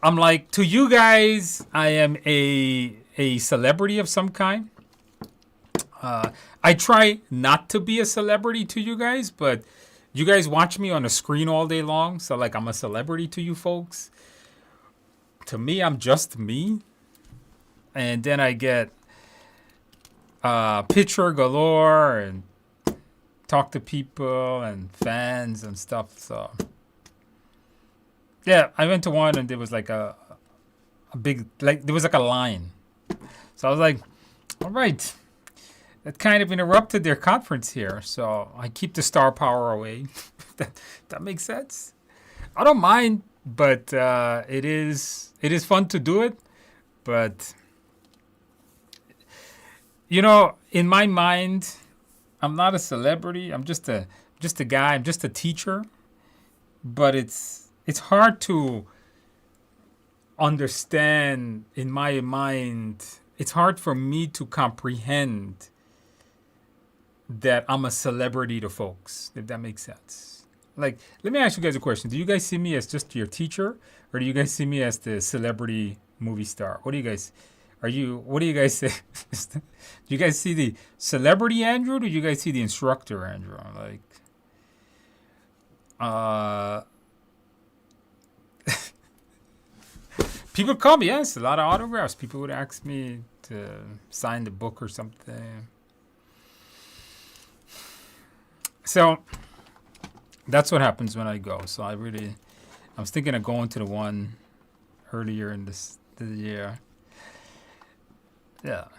A: I'm like, to you guys, I am a celebrity of some kind. I try not to be a celebrity to you guys, but you guys watch me on a screen all day long, so like I'm a celebrity to you folks. To me, I'm just me, and then I get picture galore and talk to people and fans and stuff. So yeah, I went to one and there was like a big, like there was like a line. So I was like, all right, that kind of interrupted their conference here. So I keep the star power away. that makes sense. I don't mind, but it is fun to do it. But you know, in my mind, I'm not a celebrity. I'm just a guy. I'm just a teacher. But it's hard to understand in my mind. It's hard for me to comprehend that I'm a celebrity to folks, if that makes sense. Like, let me ask you guys a question. Do you guys see me as just your teacher, or do you guys see me as the celebrity movie star? What do you guys what do you guys say? Do you guys see the celebrity Andrew? Or do you guys see the instructor Andrew? Like, people call me, yes, a lot of autographs. People would ask me to sign the book or something. So that's what happens when I go. So I was thinking of going to the one earlier in the year. Yeah,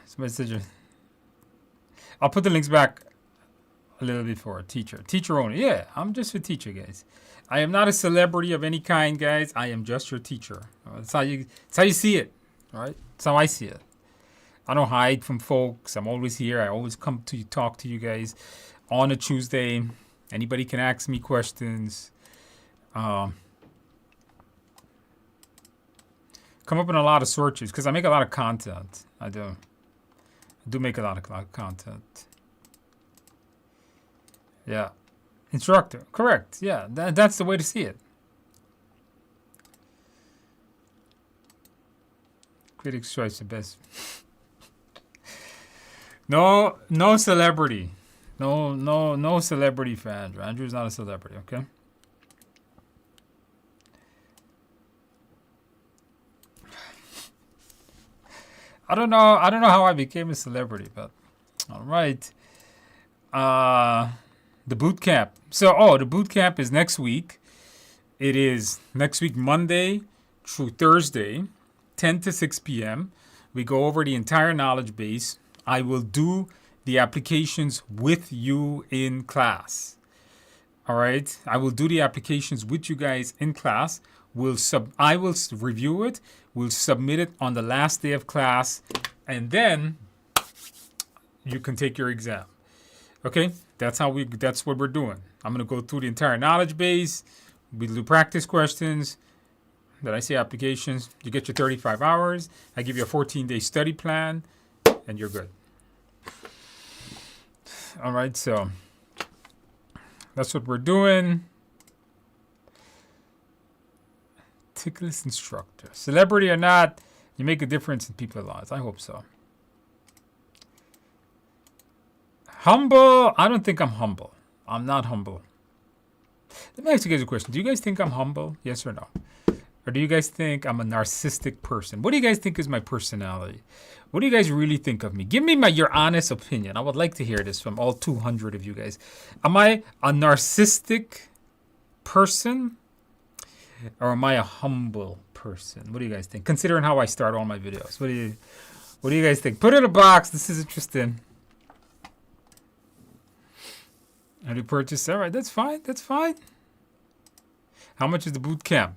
A: I'll put the links back a little before. Teacher only. Yeah, I'm just a teacher, guys. I am not a celebrity of any kind, guys. I am just your teacher. That's how you see it, right? That's how I see it. I don't hide from folks. I'm always here. I always come to talk to you guys on a Tuesday. Anybody can ask me questions. Come up in a lot of searches because I make a lot of content. I do make a lot of content. Yeah. Instructor. Correct. Yeah. That's the way to see it. Critics' choice the best. No celebrity. No celebrity for Andrew. Andrew's not a celebrity, okay? I don't know how I became a celebrity, but all right. The boot camp. So, the boot camp is next week. It is next week, Monday through Thursday, 10 to 6 p.m. We go over the entire knowledge base. I will do the applications with you in class. All right. I will do the applications with you guys in class. I will review it. We'll submit it on the last day of class, and then you can take your exam. Okay? That's what we're doing. I'm gonna go through the entire knowledge base. We'll do practice questions. Then I say applications. You get your 35 hours. I give you a 14-day study plan, and you're good. All right, so that's what we're doing. Meticulous instructor. Celebrity or not, you make a difference in people's lives. I hope so. Humble. I don't think I'm humble. I'm not humble. Let me ask you guys a question. Do you guys think I'm humble? Yes or no? Or do you guys think I'm a narcissistic person? What do you guys think is my personality? What do you guys really think of me? Give me your honest opinion. I would like to hear this from all 200 of you guys. Am I a narcissistic person? Or am I a humble person? What do you guys think? Considering how I start all my videos. What do you guys think? Put it in a box. This is interesting. Have you purchased? All right, that's fine. That's fine. How much is the boot camp?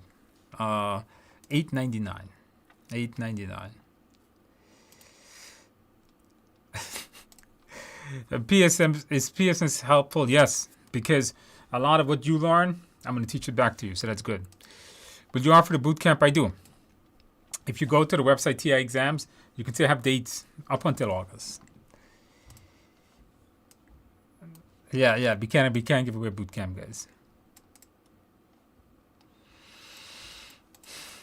A: $8.99. $8.99. Is PSM helpful? Yes, because a lot of what you learn, I'm going to teach it back to you, so that's good. Will you offer the boot camp? I do. If you go to the website TI Exams, you can still have dates up until August. Yeah. We can't give away boot camp, guys.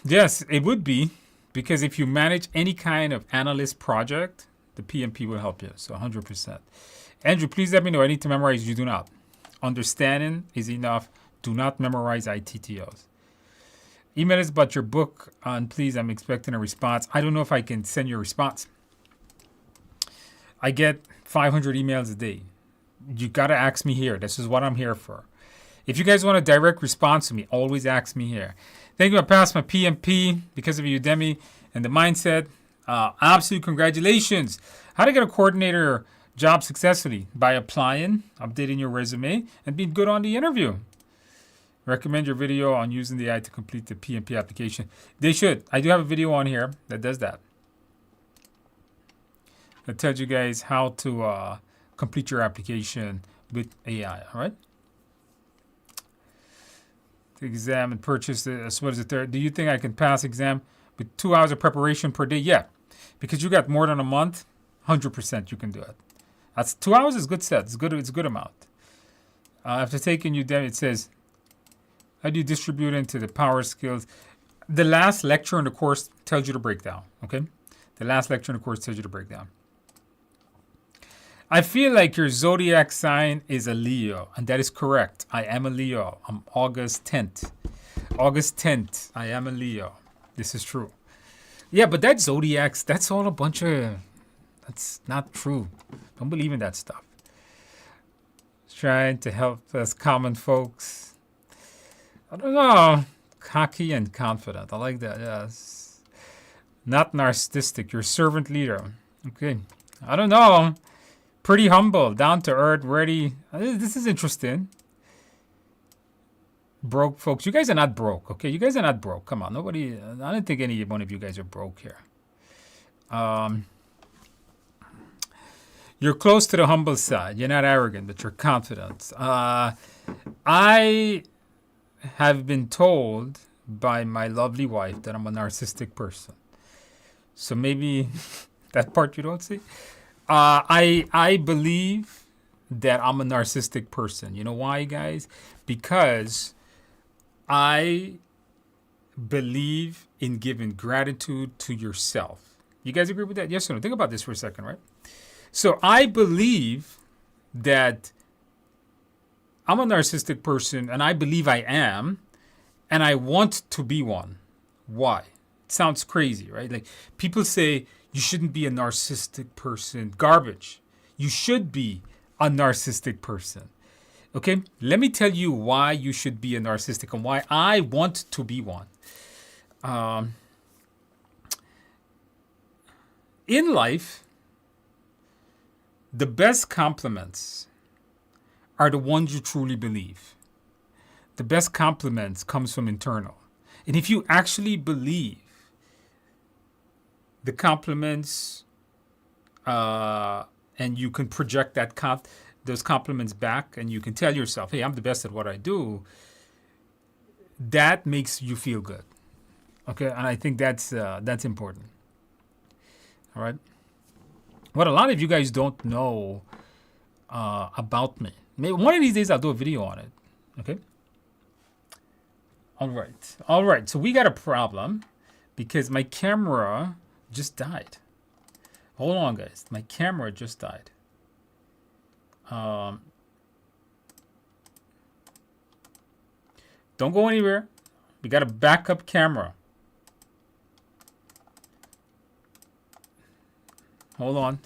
A: Yes, it would be, because if you manage any kind of analyst project, the PMP will help you. So 100%. Andrew, please let me know. I need to memorize. You do not. Understanding is enough. Do not memorize ITTOs. Email us about your book, and please, I'm expecting a response. I don't know if I can send you a response. I get 500 emails a day. You got to ask me here. This is what I'm here for. If you guys want a direct response to me, always ask me here. Thank you. I passed my PMP because of Udemy and the mindset. Absolute congratulations. How to get a coordinator job successfully? By applying, updating your resume, and being good on the interview. Recommend your video on using the AI to complete the PMP application. They should. I do have a video on here that does that. That tells you guys how to complete your application with AI. All right. The exam and purchase. What is it there? Do you think I can pass exam with 2 hours of preparation per day? Yeah, because you got more than a month. 100% you can do it. That's 2 hours is good set. It's good. It's a good amount. After taking Udemy, it says, how do you distribute into the power skills? The last lecture in the course tells you to break down. Okay, the last lecture in the course tells you to break down. I feel like your zodiac sign is a Leo, and that is correct. I am a Leo. I'm August 10th. August 10th, I am a Leo. This is true. Yeah, but that zodiacs, that's all a bunch of, that's not true. Don't believe in that stuff. Trying to help us common folks. I don't know. Cocky and confident. I like that, yes. Not narcissistic. You're servant leader. Okay. I don't know. Pretty humble, down to earth, ready. This is interesting. Broke folks. You guys are not broke, okay? You guys are not broke. Come on, nobody. I don't think any one of you guys are broke here. You're close to the humble side. You're not arrogant, but you're confident. I have been told by my lovely wife that I'm a narcissistic person. So maybe that part you don't see. I believe that I'm a narcissistic person. You know why, guys? Because I believe in giving gratitude to yourself. You guys agree with that? Yes or no? Think about this for a second, right? So I believe that I'm a narcissistic person, and I believe I am, and I want to be one. Why? It sounds crazy, right? Like people say, you shouldn't be a narcissistic person. Garbage. You should be a narcissistic person. Okay? Let me tell you why you should be a narcissistic and why I want to be one. In life, the best compliments are the ones you truly believe. The best compliments comes from internal. And if you actually believe the compliments, and you can project those compliments back, and you can tell yourself, hey, I'm the best at what I do, that makes you feel good. Okay, and I think that's important. All right. What a lot of you guys don't know about me. Maybe one of these days I'll do a video on it. Okay. All right. So we got a problem because my camera just died. Hold on, guys. My camera just died. Don't go anywhere. We got a backup camera. Hold on.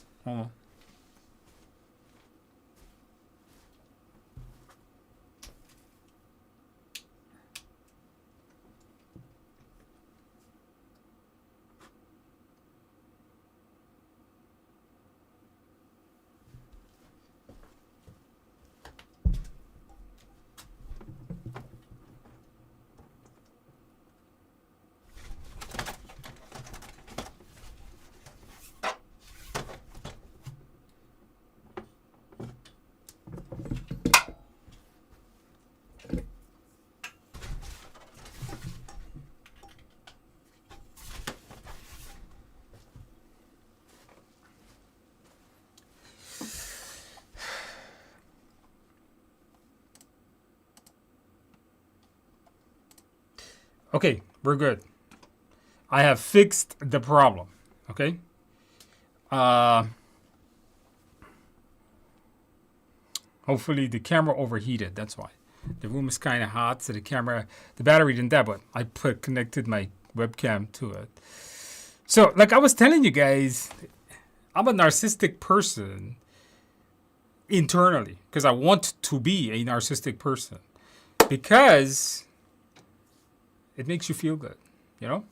A: Okay, we're good. I have fixed the problem. Okay. Hopefully the camera overheated. That's why. The room is kind of hot, so the battery didn't die, but I connected my webcam to it. So, like I was telling you guys, I'm a narcissistic person internally because I want to be a narcissistic person because it makes you feel good, you know?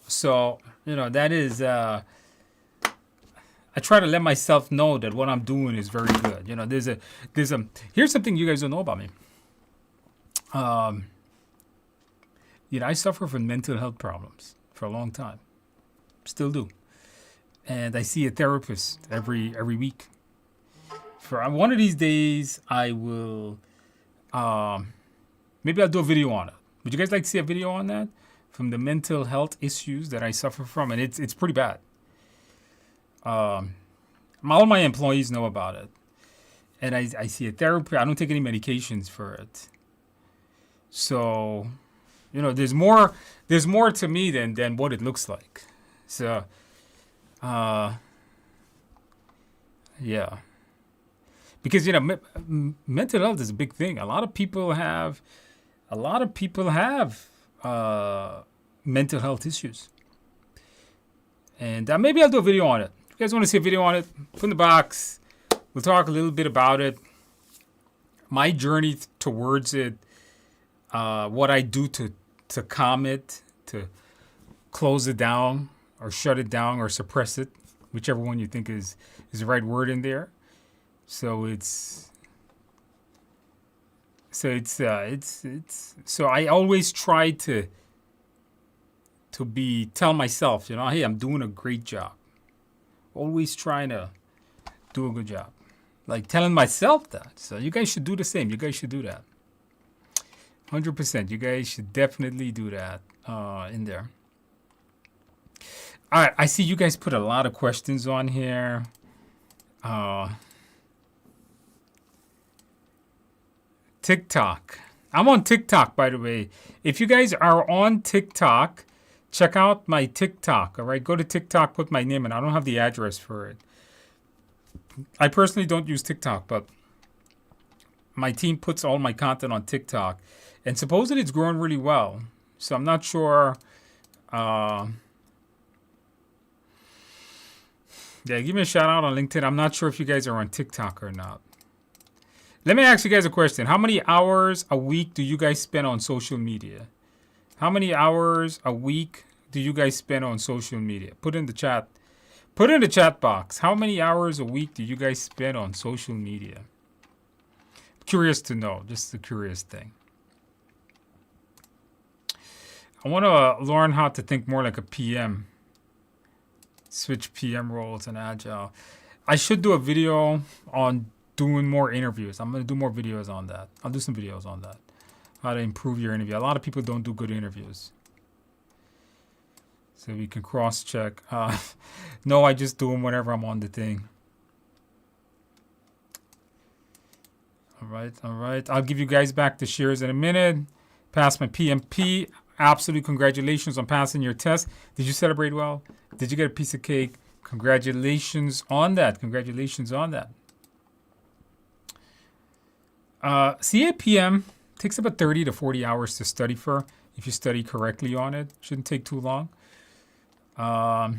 A: So, you know, that is, I try to let myself know that what I'm doing is very good. You know, here's something you guys don't know about me. You know, I suffer from mental health problems for a long time. Still do. And I see a therapist every week. For one of these days, I will, maybe I'll do a video on it. Would you guys like to see a video on that? From the mental health issues that I suffer from, and it's pretty bad. All my employees know about it, and I see a therapist. I don't take any medications for it. So, you know, there's more to me than what it looks like. So, yeah, because you know, mental health is a big thing. A lot of people have mental health issues, and maybe I'll do a video on it. If you guys want to see a video on it, put in the box. We'll talk a little bit about it, my journey towards it, what I do to calm it, to close it down or shut it down or suppress it, whichever one you think is the right word in there. So so I always try to tell myself, you know, hey, I'm doing a great job. Always trying to do a good job. Like telling myself that. So you guys should do the same. You guys should do that. 100%. You guys should definitely do that in there. All right. I see you guys put a lot of questions on here. TikTok. I'm on TikTok, by the way. If you guys are on TikTok, check out my TikTok. All right. Go to TikTok, put my name in. I don't have the address for it. I personally don't use TikTok, but my team puts all my content on TikTok. And supposedly it's growing really well. So I'm not sure. Yeah, give me a shout out on LinkedIn. I'm not sure if you guys are on TikTok or not. Let me ask you guys a question. How many hours a week do you guys spend on social media? How many hours a week do you guys spend on social media? Put in the chat. Put in the chat box. How many hours a week do you guys spend on social media? Curious to know. Just a curious thing. I want to learn how to think more like a PM. Switch PM roles and agile. I should do a video on doing more interviews. I'm going to do more videos on that. I'll do some videos on that. How to improve your interview. A lot of people don't do good interviews. So we can cross-check. No, I just do them whenever I'm on the thing. All right. I'll give you guys back the shares in a minute. Pass my PMP. Absolutely congratulations on passing your test. Did you celebrate well? Did you get a piece of cake? Congratulations on that. CAPM takes about 30 to 40 hours to study for if you study correctly on it. Shouldn't take too long. I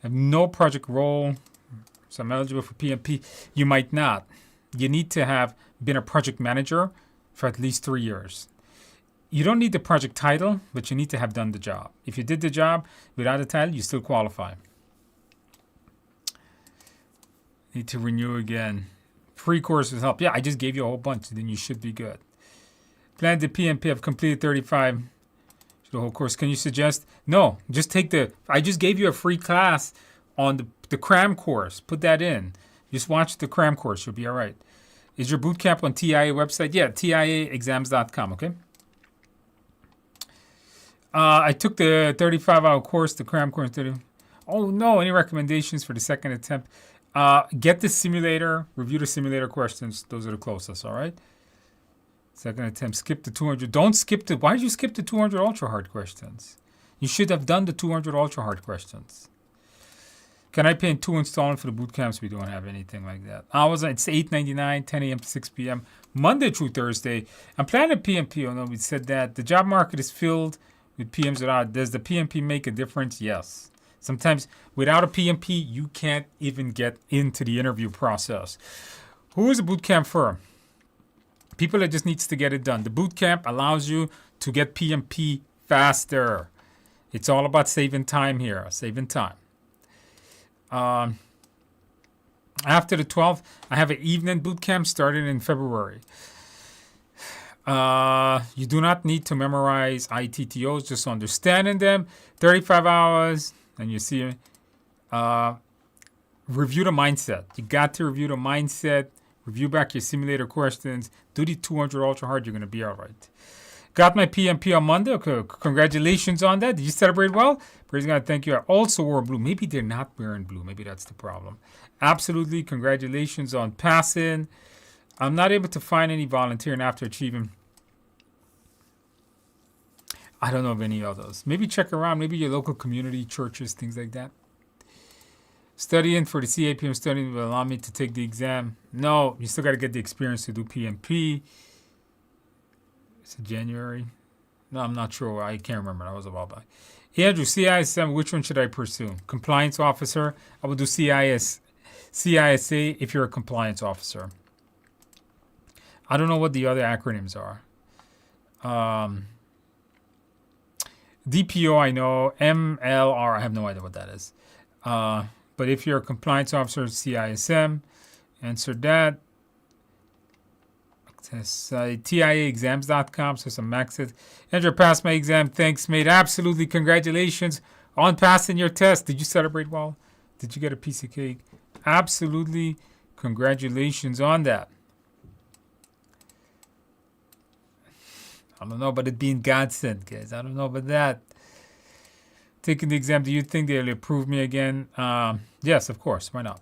A: have no project role, so I'm eligible for PMP. You might not. You need to have been a project manager for at least 3 years. You don't need the project title, but you need to have done the job. If you did the job without a title, you still qualify. Need to renew again. Free courses help. Yeah, I just gave you a whole bunch, then you should be good. Plan the PMP. I've completed 35. The whole course. Can you suggest? No, just take I just gave you a free class on the cram course. Put that in. Just watch the cram course. You'll be all right. Is your boot camp on TIA website? Yeah, TIAexams.com, okay? I took the 35-hour course, the cram course. Oh, no. Any recommendations for the second attempt? Get the simulator. Review the simulator questions. Those are the closest, all right? Second attempt, skip the 200. Don't skip the, why did you skip the 200 ultra hard questions? You should have done the 200 ultra hard questions. Can I pay in 2 installments for the boot camps? We don't have anything like that. It's $8.99, 10 a.m. to 6 p.m. Monday through Thursday. I'm planning a PMP. I know we said that. The job market is filled with PMs without. Does the PMP make a difference? Yes. Sometimes without a PMP, you can't even get into the interview process. Who is a boot camp for? People that just needs to get it done. The boot camp allows you to get PMP faster. It's all about saving time here, saving time. After the 12th, I have an evening boot camp starting in February. You do not need to memorize ITTOs, just understanding them. 35 hours, and you see, review the mindset. You got to review the mindset, review back your simulator questions, do the 200 ultra hard, you're going to be all right. Got my PMP on Monday. Okay, congratulations on that. Did you celebrate well? Praise God, thank you. I also wore blue. Maybe they're not wearing blue. Maybe that's the problem. Absolutely, congratulations on passing. I'm not able to find any volunteering after achieving. I don't know of any others. Maybe check around. Maybe your local community, churches, things like that. Studying for the CAPM study will allow me to take the exam. No, you still got to get the experience to do PMP. It's January. No, I'm not sure. I can't remember. That was a while back. Andrew, CISM, which one should I pursue? Compliance officer. I would do CISA if you're a compliance officer. I don't know what the other acronyms are. DPO, I know. MLR, I have no idea what that is. But if you're a compliance officer, CISM, answer that. TIAexams.com, so some maxes. Andrew, passed my exam. Thanks, mate. Absolutely. Congratulations on passing your test. Did you celebrate well? Did you get a piece of cake? Absolutely. Congratulations on that. I don't know about it being God sent, guys. I don't know about that. Taking the exam, do you think they'll approve me again? Yes, of course. Why not?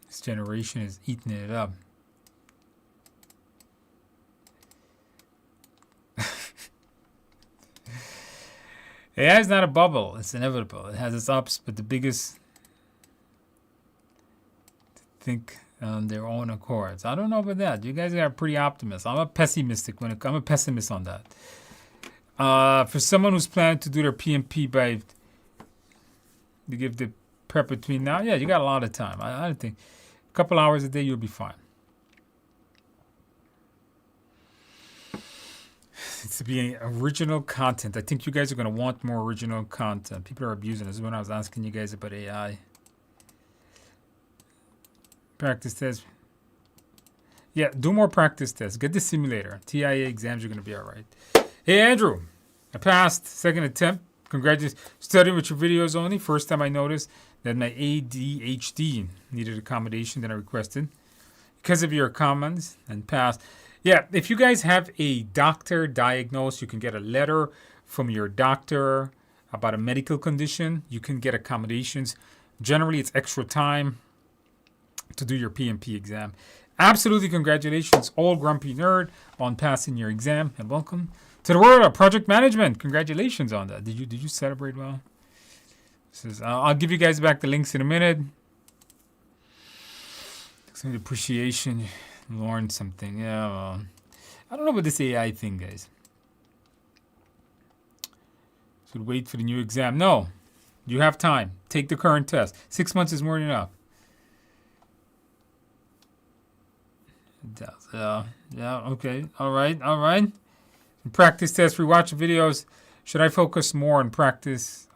A: This generation is eating it up. AI is not a bubble. It's inevitable. It has its ups, but the biggest think on their own accords. I don't know about that. You guys are pretty optimistic. I'm a pessimist on that. For someone who's planning to do their PMP to give the prep between now, yeah, you got a lot of time. I think a couple hours a day, you'll be fine. It's to be original content. I think you guys are going to want more original content. People are abusing this. When I was asking you guys about AI. Practice tests. Yeah, do more practice tests. Get the simulator. TIA exams, you're going to be all right. Hey, Andrew. I passed. Second attempt. Congratulations. Studying with your videos only. First time I noticed that my ADHD needed accommodation that I requested. Because of your comments and passed. Yeah, if you guys have a doctor diagnosed, you can get a letter from your doctor about a medical condition. You can get accommodations. Generally, it's extra time to do your PMP exam. Absolutely, congratulations, Old Grumpy Nerd, on passing your exam, and welcome to the world of project management. Congratulations on that. Did you celebrate well? I'll give you guys back the links in a minute. Some appreciation. Learn something. Yeah, well, I don't know about this AI thing, guys. Should wait for the new exam. No, you have time. Take the current test. 6 months is more than enough. It does. Yeah, okay. All right. Practice test, rewatch the videos. Should I focus more on practice?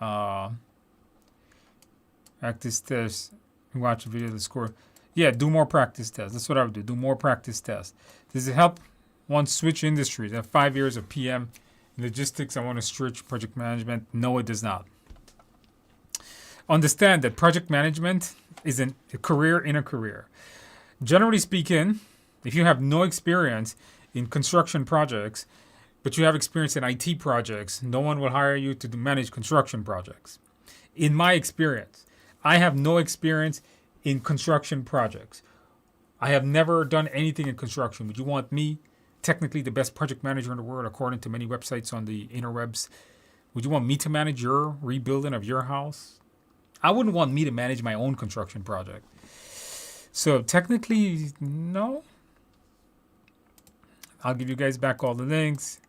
A: Practice test, rewatch the video, the score. Yeah, do more practice tests. That's what I would do. Do more practice tests. Does it help one switch industries? I have 5 years of PM logistics. I want to switch project management. No, it does not. Understand that project management is a career in a career. Generally speaking, if you have no experience in construction projects, but you have experience in IT projects, no one will hire you to manage construction projects. In my experience, I have no experience in construction projects. I have never done anything in construction. Would you want me, technically the best project manager in the world, according to many websites on the interwebs, would you want me to manage your rebuilding of your house? I wouldn't want me to manage my own construction project. So technically, no. I'll give you guys back all the links.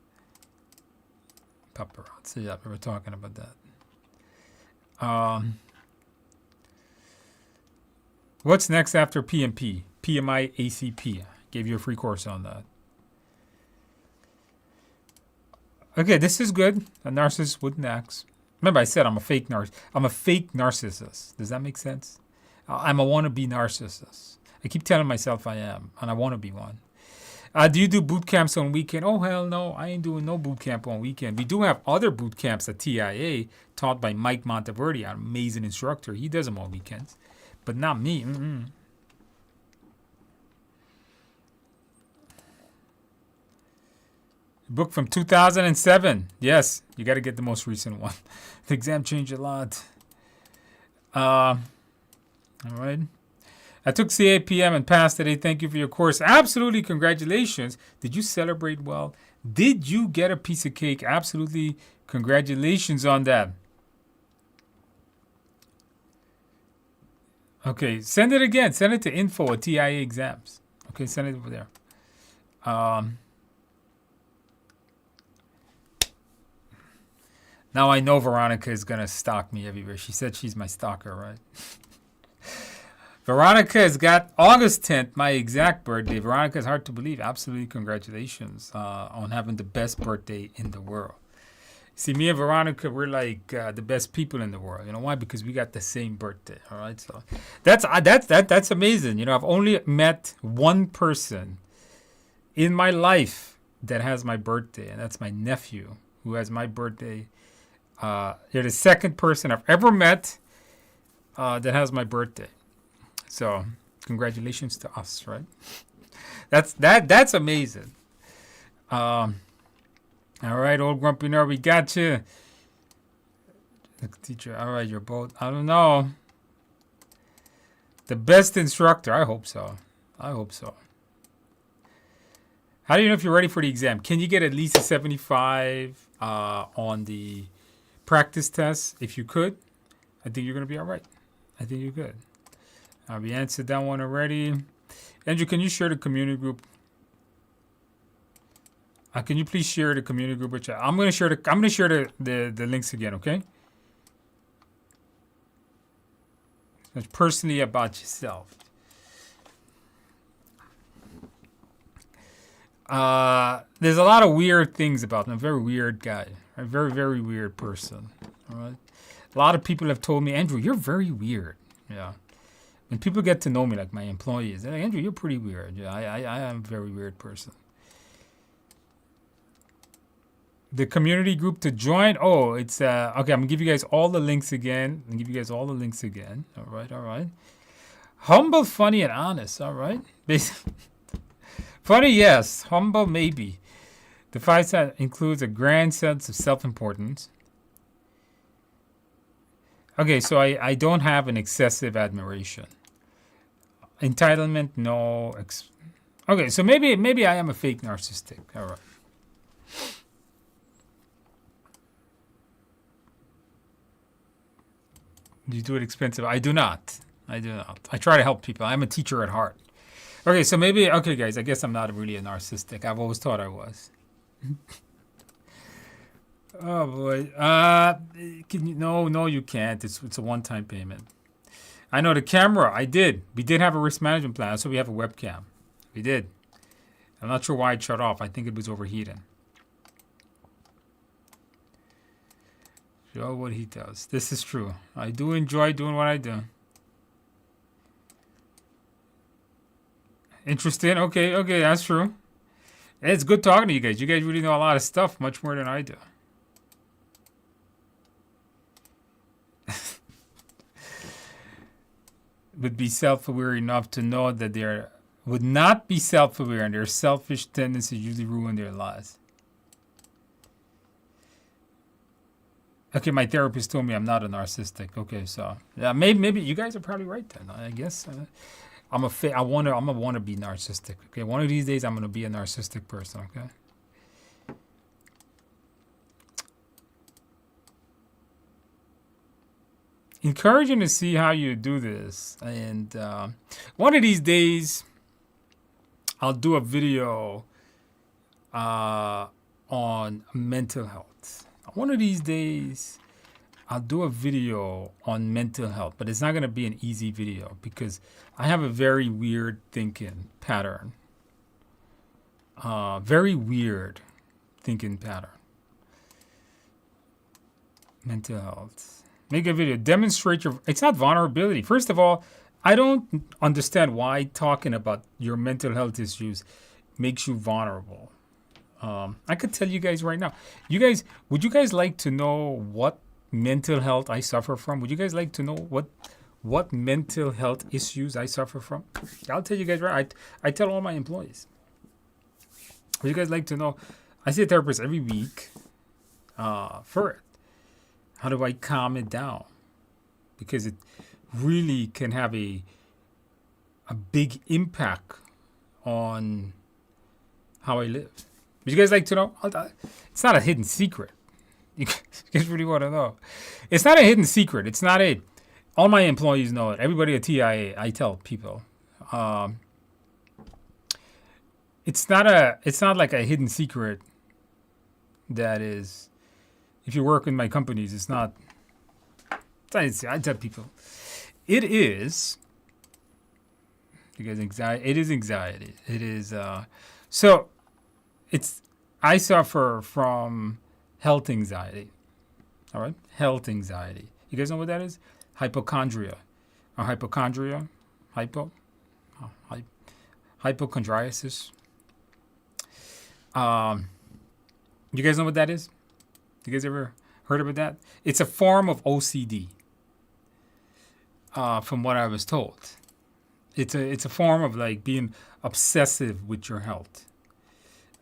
A: Paparazzi, yeah, we were talking about that. What's next after PMP? PMI ACP. Gave you a free course on that. Okay, this is good. A narcissist wouldn't ask. Remember, I said I'm a fake I'm a fake narcissist. Does that make sense? I'm a wannabe narcissist. I keep telling myself I am, and I want to be one. Do you do boot camps on weekend? Oh, hell no. I ain't doing no boot camp on weekend. We do have other boot camps at TIA taught by Mike Monteverdi, an amazing instructor. He does them on weekends, but not me. Book from 2007. Yes, you got to get the most recent one. The exam changed a lot. All right. I took CAPM and passed today. Thank you for your course. Absolutely. Congratulations. Did you celebrate well? Did you get a piece of cake? Absolutely. Congratulations on that. Okay. Send it again. Send it to info@TIA exams. Okay. Send it over there. Now I know Veronica is going to stalk me everywhere. She said she's my stalker, right? Veronica has got August 10th, my exact birthday. Veronica is hard to believe. Absolutely congratulations on having the best birthday in the world. See, me and Veronica, we're like the best people in the world. You know why? Because we got the same birthday. All right, so that's amazing. You know, I've only met one person in my life that has my birthday, and that's my nephew who has my birthday. You're the second person I've ever met that has my birthday. So, congratulations to us, right? That's amazing. All right, old grumpy nerd, we got you. The teacher, all right, you're both. I don't know. The best instructor. I hope so. I hope so. How do you know if you're ready for the exam? Can you get at least a 75 on the practice test? If you could, I think you're going to be all right. I think you're good. We answered that one already. Andrew, can you share the community group? Can you please share the community group with you? I'm going to share the links again, okay? It's personally about yourself. There's a lot of weird things about him. I'm a very weird guy. A very, very weird person. All right. A lot of people have told me, Andrew, you're very weird. Yeah. When people get to know me, like my employees, they're like, Andrew, you're pretty weird. Yeah, I am a very weird person. The community group to join. Oh, it's okay. I'm gonna give you guys all the links again. All right. Humble, funny, and honest. All right. Funny, yes. Humble, maybe. The 5 set includes a grand sense of self-importance. Okay, so I don't have an excessive admiration. Entitlement, no. Okay, so maybe I am a fake narcissistic. All right. Do you do it expensive? I do not. I try to help people. I'm a teacher at heart. Okay, so maybe, okay, guys, I guess I'm not really a narcissistic. I've always thought I was. Oh boy. Can you? No, you can't. It's a one-time payment. I know the camera. We did have a risk management plan, so we have a webcam. We did. I'm not sure why it shut off. I think it was overheating. Show what he does. This is true. I do enjoy doing what I do. Interesting. Okay, that's true. It's good talking to you guys. You guys really know a lot of stuff, much more than I do. Would be self-aware enough to know that would not be self-aware and their selfish tendencies usually ruin their lives. Okay, my therapist told me I'm not a narcissistic. Okay, so yeah, maybe you guys are probably right then. I guess I'm a wanna be narcissistic. Okay, one of these days I'm gonna be a narcissistic person. Okay. Encouraging to see how you do this, and one of these days I'll do a video on mental health. One of these days I'll do a video on mental health, but it's not going to be an easy video because I have a very weird thinking pattern. Very weird thinking pattern. Mental health. Make a video. Demonstrate your... It's not vulnerability. First of all, I don't understand why talking about your mental health issues makes you vulnerable. I could tell you guys right now. Would you guys like to know what mental health I suffer from? Would you guys like to know what mental health issues I suffer from? I'll tell you guys right. I tell all my employees. Would you guys like to know? I see a therapist every week for it. How do I calm it down? Because it really can have a big impact on how I live. Would you guys like to know? It's not a hidden secret. You guys really want to know? It's not a hidden secret. It's not a... All my employees know it. Everybody at TIA, I tell people. It's not like a hidden secret that is... If you work in my companies, it's not... I tell people. It is... Because anxiety... It is anxiety. It is... So... I suffer from health anxiety. All right? Health anxiety. You guys know what that is? Hypochondria. Or hypochondria. Hypochondriasis. You guys know what that is? You guys ever heard about that? It's a form of OCD. From what I was told. It's a form of like being obsessive with your health.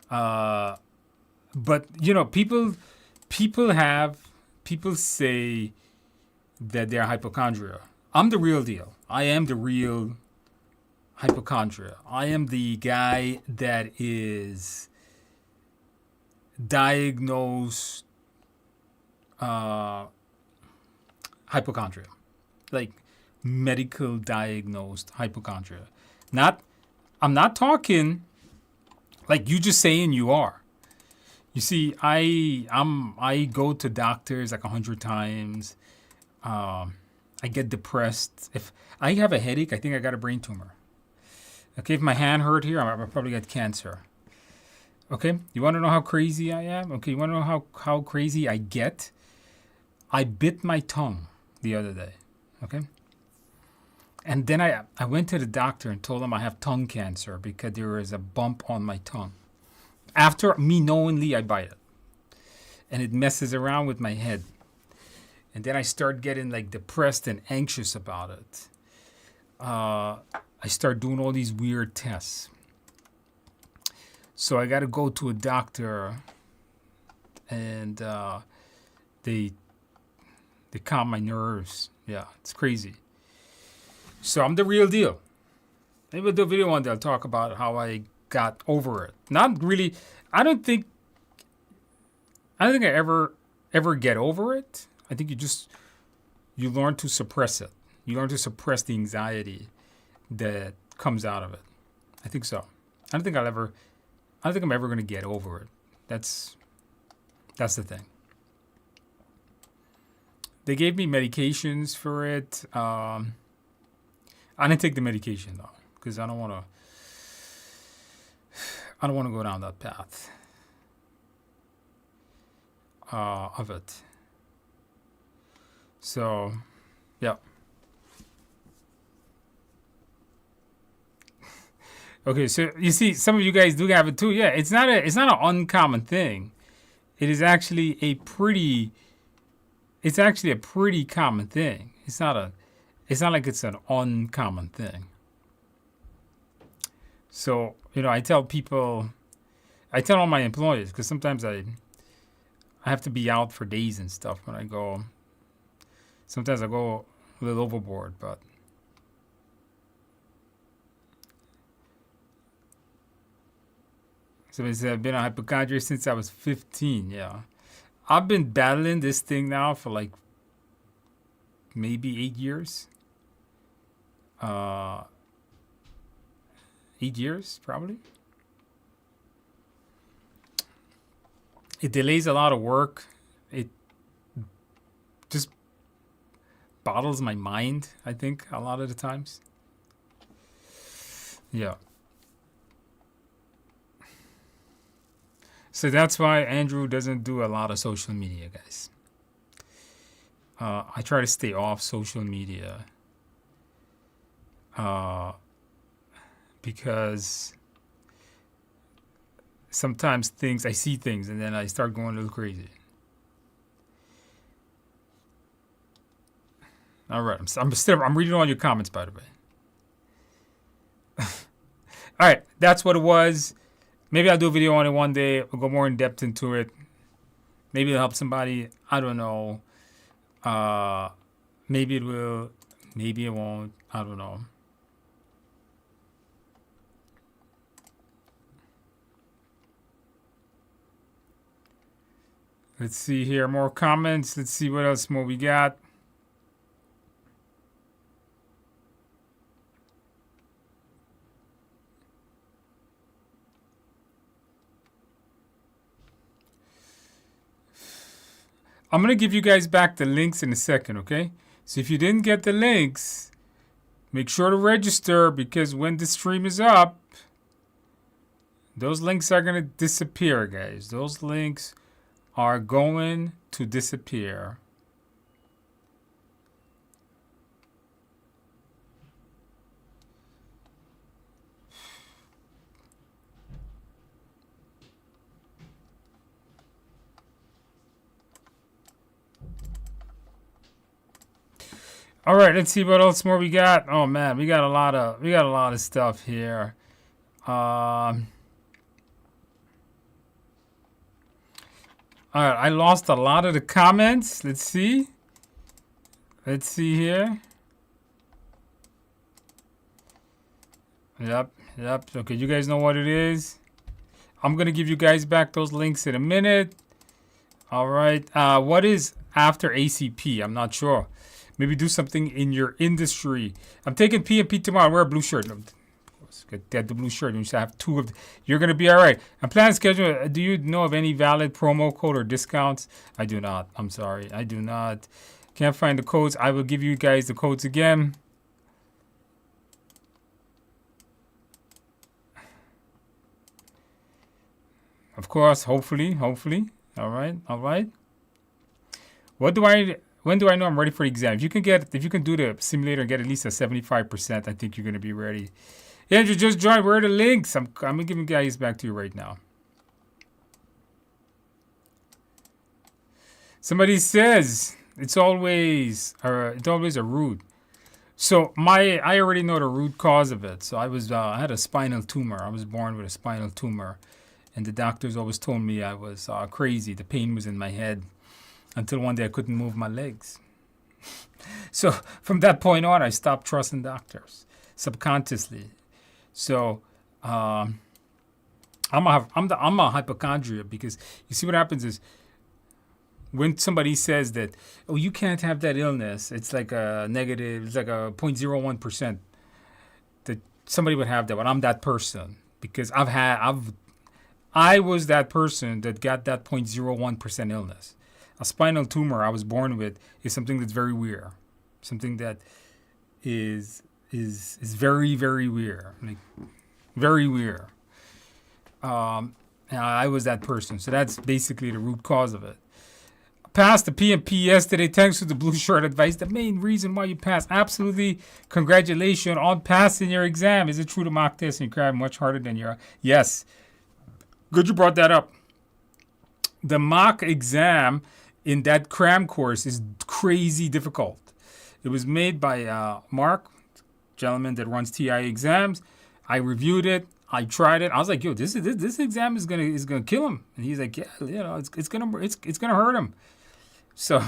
A: But you know, people say that they're hypochondria. I'm the real deal. I am the real hypochondria. I am the guy that is diagnosed hypochondria, like medical diagnosed hypochondria. I'm not talking like you just saying you are. You see, I go to doctors like 100 times. I get depressed. If I have a headache, I think I got a brain tumor. Okay, if my hand hurt here, I probably got cancer. Okay, you want to know how crazy I am? Okay, you want to know how crazy I get? I bit my tongue the other day. Okay, and then I went to the doctor and told him I have tongue cancer because there is a bump on my tongue. After me knowingly, I bite it. And it messes around with my head. And then I start getting like depressed and anxious about it. I start doing all these weird tests. So I got to go to a doctor. And they calm my nerves. Yeah, it's crazy. So I'm the real deal. Maybe we'll do a video one day. I'll talk about how I got over it. Not really. I don't think I ever get over it. I think you learn to suppress it. You learn to suppress the anxiety that comes out of it. I think so. I don't think I'm ever going to get over it. That's the thing. They gave me medications for it. I didn't take the medication though, because I don't want to go down that path of it. So, yeah. Okay, so you see, some of you guys do have it too. Yeah, it's not an uncommon thing. It is actually a pretty common thing. It's not like it's an uncommon thing. So, you know, I tell all my employees, because sometimes I have to be out for days and stuff when I go. Sometimes I go a little overboard, but Somebody said I've been on hypochondria since I was 15. Yeah. I've been battling this thing now for like maybe 8 years. 8 years, probably. It delays a lot of work. It just bottles my mind, I think, a lot of the times. Yeah. So that's why Andrew doesn't do a lot of social media, guys. I try to stay off social media because sometimes I see things and then I start going a little crazy. All right, I'm reading all your comments, by the way. All right, that's what it was. Maybe I'll do a video on it one day. We'll go more in depth into it. Maybe it'll help somebody. I don't know. Maybe it will. Maybe it won't. I don't know. Let's see here. More comments. Let's see what else more we got. I'm going to give you guys back the links in a second, okay? So if you didn't get the links, make sure to register because when the stream is up, those links are going to disappear, guys. Those links are going to disappear. All right, let's see what else more we got. Oh man, we got a lot of stuff here. All right, I lost a lot of the comments. Let's see. Let's see here. Yep. Okay, you guys know what it is. I'm gonna give you guys back those links in a minute. All right. What is after ACP? I'm not sure. Maybe do something in your industry. I'm taking PMP tomorrow. Wear a blue shirt. No, get the blue shirt. You should have two of them. You're going to be all right. I'm planning to schedule. Do you know of any valid promo code or discounts? I do not. I'm sorry. I do not. Can't find the codes. I will give you guys the codes again. Of course, hopefully. All right. When do I know I'm ready for the exam? If you can do the simulator and get at least a 75%, I think you're gonna be ready. Andrew, just join. Where are the links? I'm gonna give you guys back to you right now. Somebody says it's always a root. So I already know the root cause of it. So I had a spinal tumor. I was born with a spinal tumor, and the doctors always told me I was crazy. The pain was in my head. Until one day I couldn't move my legs. So from that point on, I stopped trusting doctors subconsciously. So I'm a hypochondriac because you see what happens is when somebody says that, oh, you can't have that illness, it's like a negative, it's like a 0.01% that somebody would have that, but I'm that person because I was that person that got that 0.01% illness. A spinal tumor I was born with is something that's very weird. Something that is very, very weird. Like, very weird. And I was that person. So that's basically the root cause of it. Passed the PMP yesterday thanks to the blue shirt advice. The main reason why you passed. Absolutely. Congratulations on passing your exam. Is it true the mock test and crab much harder than your... Yes. Good you brought that up. The mock exam in that cram course is crazy difficult. It was made by Mark, gentleman that runs TI exams. I reviewed it. I tried it. I was like, yo, this exam is gonna kill him. And he's like, yeah, it's gonna hurt him. So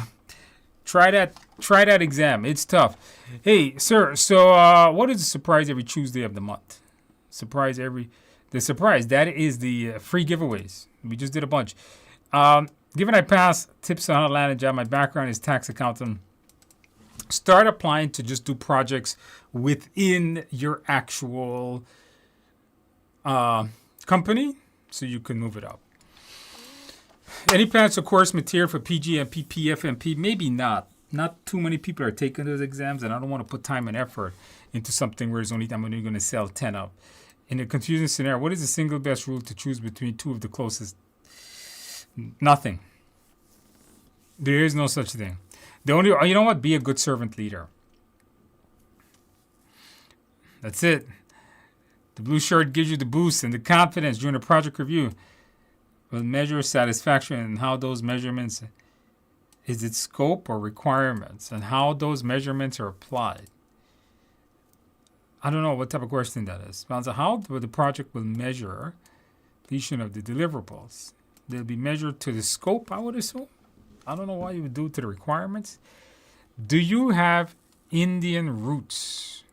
A: try that exam. It's tough. Hey, sir. So what is the surprise every Tuesday of the month? Surprise every the surprise. That is the free giveaways. We just did a bunch. Given I pass tips on how to land a job, my background is tax accountant. Start applying to just do projects within your actual company so you can move it up. Any plans for course material for PGMP, PFMP? Maybe not. Not too many people are taking those exams, and I don't want to put time and effort into something where I'm only going to sell 10 up. In a confusing scenario, what is the single best rule to choose between two of the closest? Nothing. There is no such thing. The only, you know what? Be a good servant leader. That's it. The blue shirt gives you the boost and the confidence during a project review. Will measure satisfaction and how those measurements, is it scope or requirements, and how those measurements are applied. I don't know what type of question that is. How the project will measure completion of the deliverables. They'll be measured to the scope, I would assume. I don't know why you would do it to the requirements. Do you have Indian roots?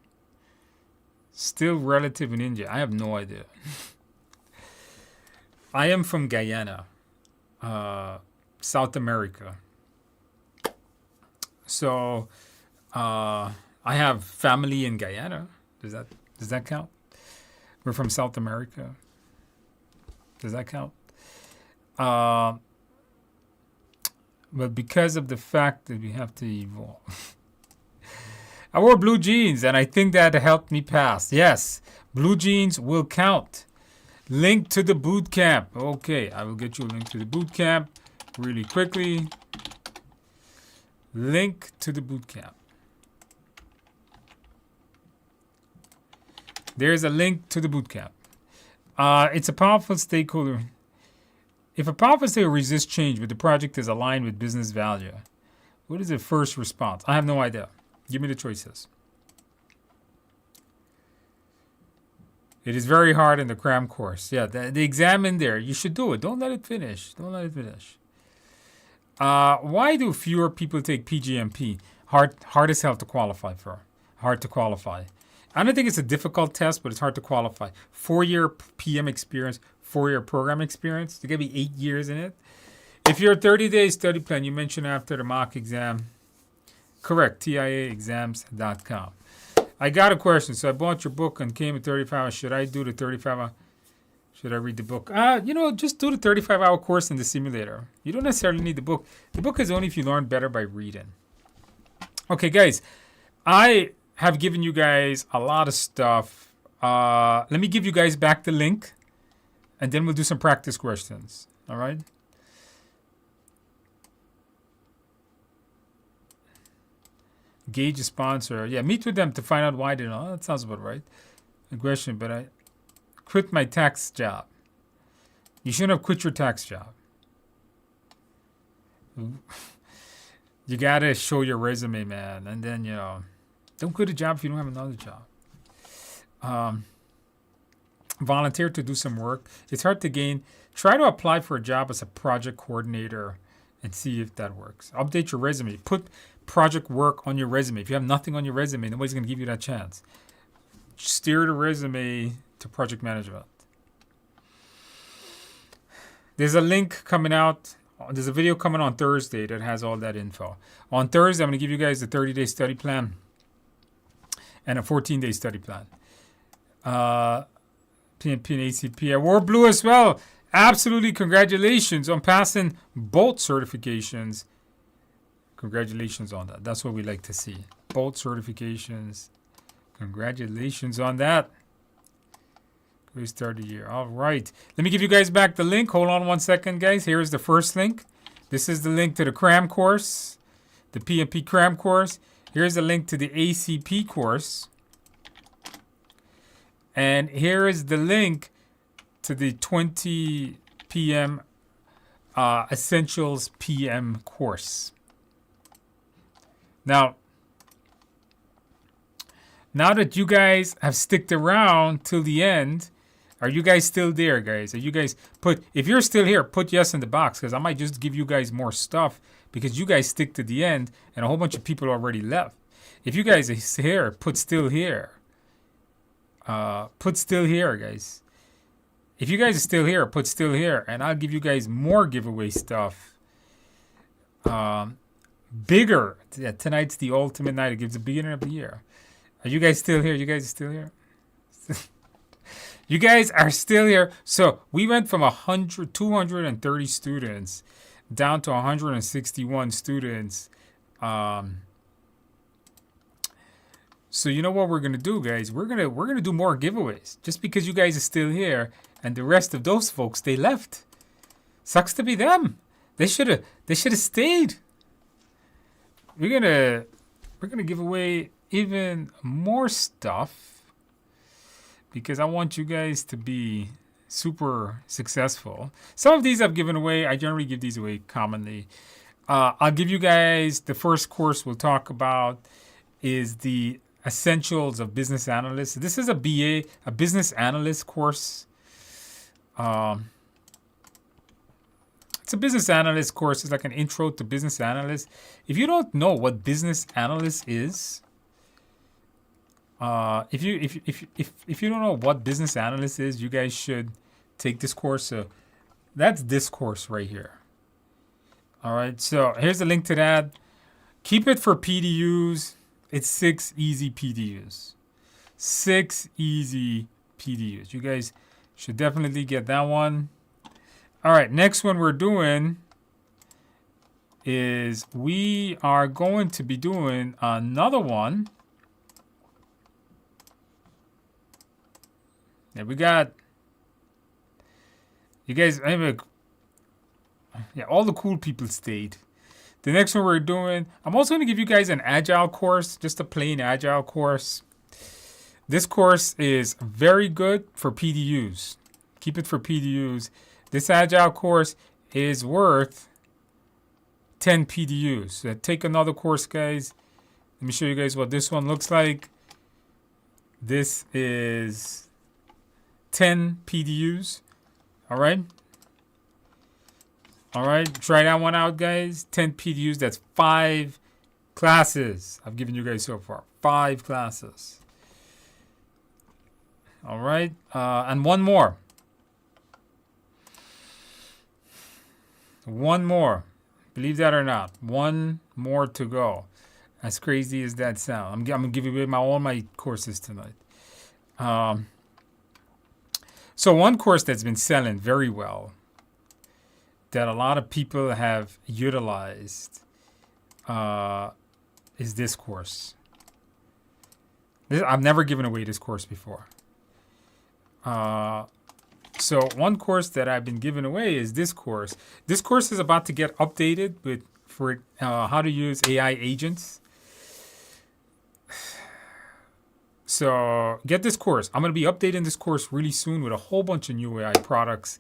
A: Still relative in India? I have no idea. I am from Guyana, South America. So I have family in Guyana. Does that count? We're from South America. Does that count? But because of the fact that we have to evolve. I wore blue jeans, and I think that helped me pass. Yes, blue jeans will count. Link to the boot camp. Okay, I will get you a link to the boot camp really quickly. Link to the boot camp. There's a link to the boot camp. It's a powerful stakeholder. If a powerful stakeholder resists change, but the project is aligned with business value, what is the first response? I have no idea. Give me the choices. It is very hard in the cram course. Yeah, the exam in there, you should do it. Don't let it finish. Don't let it finish. Why do fewer people take PGMP? Hard as hell to qualify for. Hard to qualify. I don't think it's a difficult test, but it's hard to qualify. 4-year PM experience, 4-year program experience. There got to be 8 years in it. If you're a 30-day study plan, you mentioned after the mock exam. Correct, TIAexams.com. I got a question. So I bought your book and came at 35 hours. Should I do the 35 hours? Should I read the book? Just do the 35-hour course in the simulator. You don't necessarily need the book. The book is only if you learn better by reading. Okay, guys. I have given you guys a lot of stuff. Let me give you guys back the link, and then we'll do some practice questions. All right? Gauge a sponsor. Yeah, meet with them to find out why they don't. That sounds about right. A question, but I quit my tax job. You shouldn't have quit your tax job. You got to show your resume, man. And then, don't quit a job if you don't have another job. Volunteer to do some work. It's hard to gain. Try to apply for a job as a project coordinator and see if that works. Update your resume. Put project work on your resume. If you have nothing on your resume, nobody's going to give you that chance. Steer the resume to project management. There's a link coming out. There's a video coming on Thursday that has all that info. On Thursday, I'm going to give you guys a 30-day study plan and a 14-day study plan. PMP and ACP. I wore blue as well. Absolutely. Congratulations on passing both certifications. Congratulations on that. That's what we like to see. Both certifications. Congratulations on that. Great start of the year. All right. Let me give you guys back the link. Hold on one second, guys. Here's the first link. This is the link to the CRAM course, the PMP CRAM course. Here's the link to the ACP course. And here is the link to the 20 PM Essentials PM course. Now that you guys have sticked around till the end, are you guys still there, guys? Are you guys if you're still here, put yes in the box, because I might just give you guys more stuff because you guys stick to the end and a whole bunch of people already left. If you guys are here, put still here. Put still here, guys. if you guys are still here, put still here, and I'll give you guys more giveaway stuff. Bigger. Yeah, tonight's the ultimate night. It gives the beginning of the year. Are you guys still here? You guys are still here? You guys are still here. So we went from 230 students down to 161 students. So you know what we're gonna do, guys? We're gonna do more giveaways. Just because you guys are still here and the rest of those folks, they left. Sucks to be them. They should have stayed. We're gonna give away even more stuff because I want you guys to be super successful. Some of these I've given away. I generally give these away commonly. I'll give you guys the first course we'll talk about is the Essentials of Business Analysts. This is a BA, a business analyst course. It's a business analyst course. It's like an intro to business analyst. If you don't know what business analyst is, if you don't know what business analyst is, you guys should take this course. So that's this course right here. All right. So here's the link to that. Keep it for PDUs. It's 6 easy PDUs. 6 easy PDUs. You guys should definitely get that one. All right, next one we're doing is we are going to be doing another one. Yeah, we got you guys. Yeah, all the cool people stayed. The next one we're doing, I'm also going to give you guys an agile course, just a plain agile course. This course is very good for PDUs. Keep it for PDUs. This agile course is worth 10 PDUs. So take another course, guys. Let me show you guys what this one looks like. This is 10 PDUs. All right. All right. Try that one out, guys. 10 PDUs. That's 5 classes I've given you guys so far. 5 classes. All right. And one more. One more. Believe that or not. One more to go. As crazy as that sounds. I'm going to give you all my courses tonight. So one course that's been selling very well, that a lot of people have utilized, is this course. I've never given away this course before. So one course that I've been giving away is this course. This course is about to get updated for how to use AI agents. So get this course. I'm going to be updating this course really soon with a whole bunch of new AI products.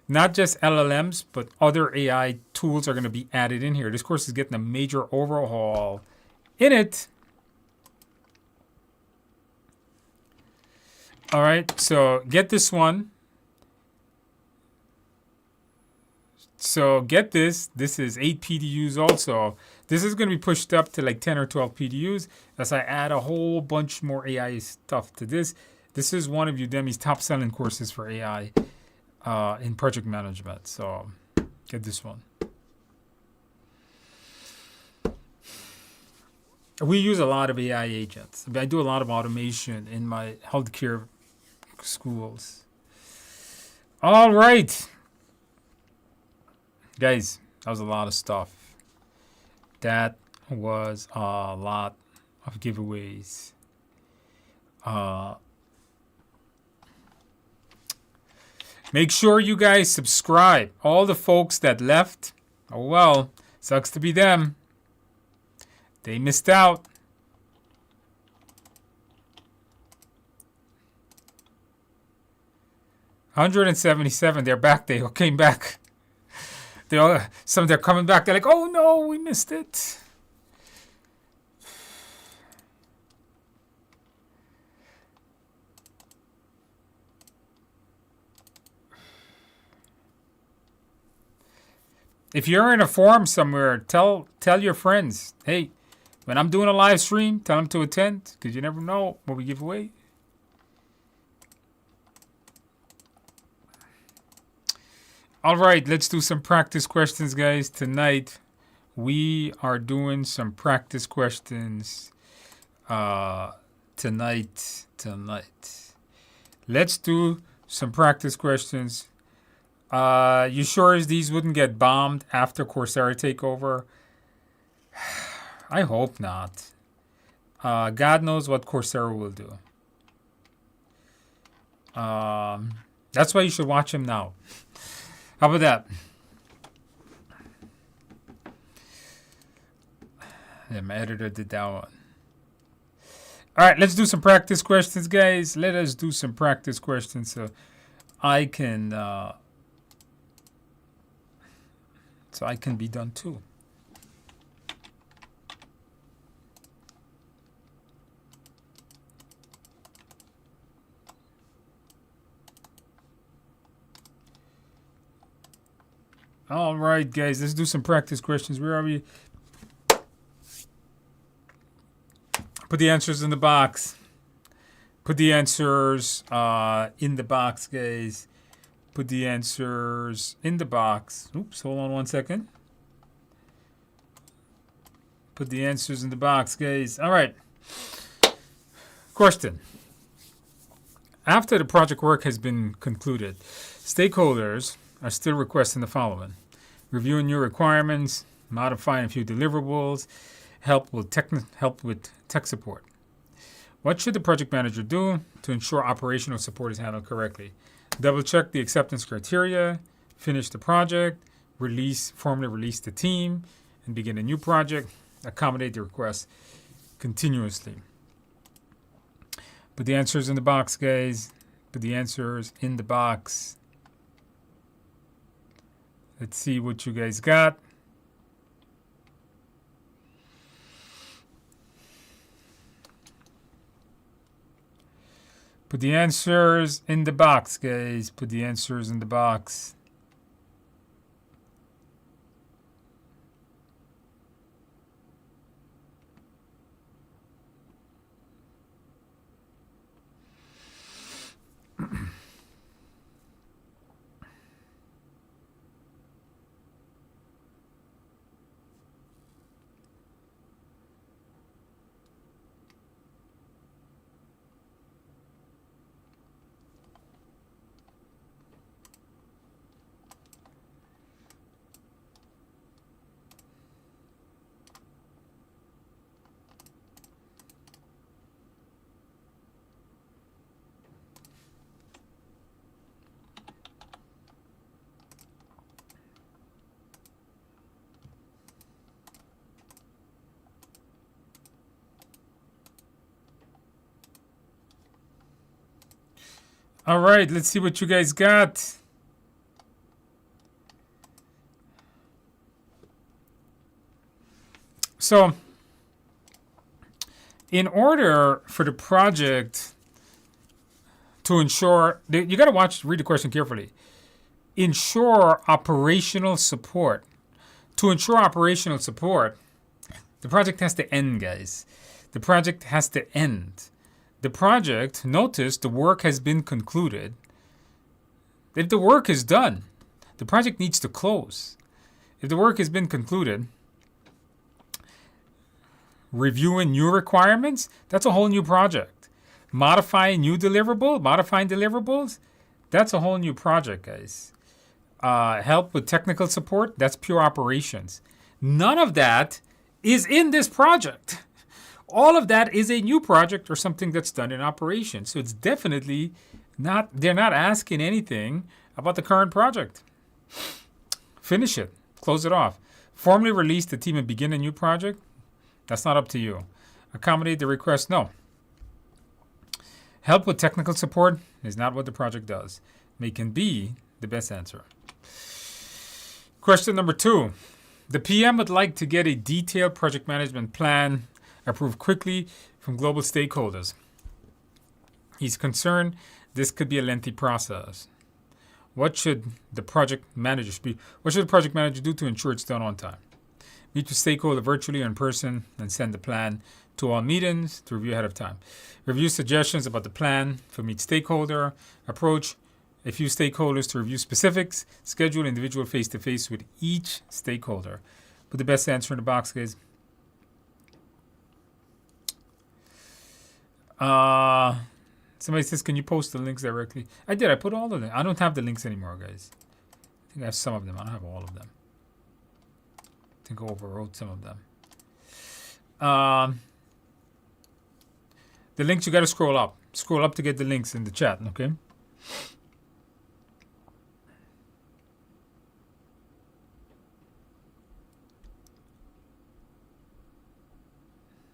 A: Not just LLMs, but other AI tools are going to be added in here. This course is getting a major overhaul in it. All right, so get this one. So get this. This is 8 PDUs also. This is going to be pushed up to like 10 or 12 PDUs as I add a whole bunch more AI stuff to this. This is one of Udemy's top selling courses for AI in project management. So get this one. We use a lot of AI agents. I do a lot of automation in my healthcare schools. All right. Guys, that was a lot of stuff. That was a lot of giveaways. Make sure you guys subscribe. All the folks that left, oh well, sucks to be them. They missed out. $177. They're back. They came back. They're coming back. They're like, oh no, we missed it. If you're in a forum somewhere, tell your friends, hey, when I'm doing a live stream, tell them to attend, because you never know what we give away. All right, let's do some practice questions, guys. Tonight, we are doing some practice questions. Tonight. Let's do some practice questions. You sure as these wouldn't get bombed after Coursera takeover? I hope not. God knows what Coursera will do. That's why you should watch him now. How about that? Yeah, my editor did that one. All right, let's do some practice questions, guys. Let us do some practice questions so I can be done too. All right, guys, let's do some practice questions. Where are we? Put the answers in the box. Put the answers in the box, guys. Put the answers in the box. Oops, hold on 1 second. Put the answers in the box, guys. All right. Question. After the project work has been concluded, stakeholders are still requesting the following: reviewing new requirements, modifying a few deliverables, help with tech support. What should the project manager do to ensure operational support is handled correctly? Double check the acceptance criteria, finish the project, formally release the team, and begin a new project, accommodate the request continuously. Put the answers in the box, guys. Put the answers in the box. Let's see what you guys got. Put the answers in the box, guys. Put the answers in the box. All right, let's see what you guys got. So, in order for the project to ensure, you got to read the question carefully. Ensure operational support. To ensure operational support, the project has to end, guys. The project has to end. The project, notice the work has been concluded. If the work is done, the project needs to close. If the work has been concluded, reviewing new requirements, that's a whole new project. Modifying deliverables, that's a whole new project, guys. Help with technical support, that's pure operations. None of that is in this project. All of that is a new project or something that's done in operation. So it's definitely not, they're not asking anything about the current project. Finish it. Close it off. Formally release the team and begin a new project. That's not up to you. Accommodate the request. No. Help with technical support is not what the project does. May can be the best answer. Question number 2. The PM would like to get a detailed project management plan approved quickly from global stakeholders. He's concerned this could be a lengthy process. What should the project manager do to ensure it's done on time? Meet with stakeholder virtually or in person and send the plan to all meetings to review ahead of time. Review suggestions about the plan from each stakeholder. Approach a few stakeholders to review specifics. Schedule individual face-to-face with each stakeholder. Put the best answer in the box, guys. Somebody says, can you post the links directly? I did. I put all of them. I don't have the links anymore, guys. I think I have some of them. I don't have all of them. I think I overwrote some of them. The links, you got to scroll up. Scroll up to get the links in the chat, okay?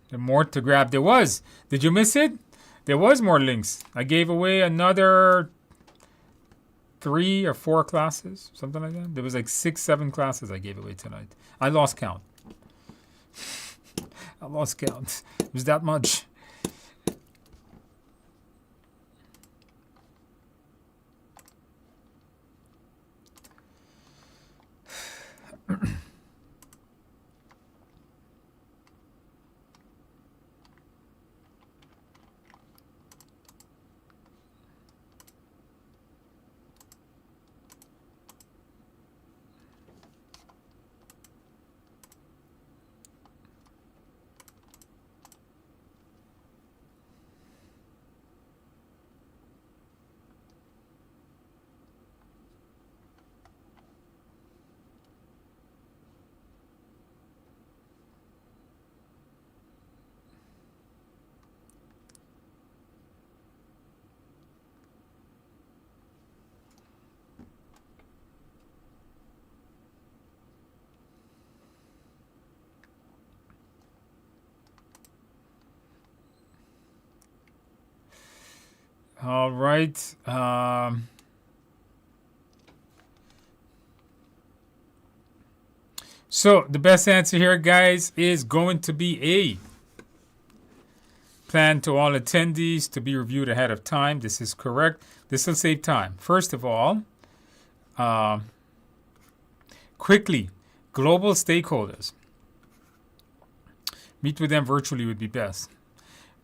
A: There's more to grab. There was. Did you miss it? There was more links. I gave away another 3 or 4 classes, something like that. There was like 6, 7 classes I gave away tonight. I lost count. I lost count. It was that much. All right. So the best answer here, guys, is going to be A. Plan to all attendees to be reviewed ahead of time. This is correct. This will save time. First of all, quickly, global stakeholders. Meet with them virtually would be best.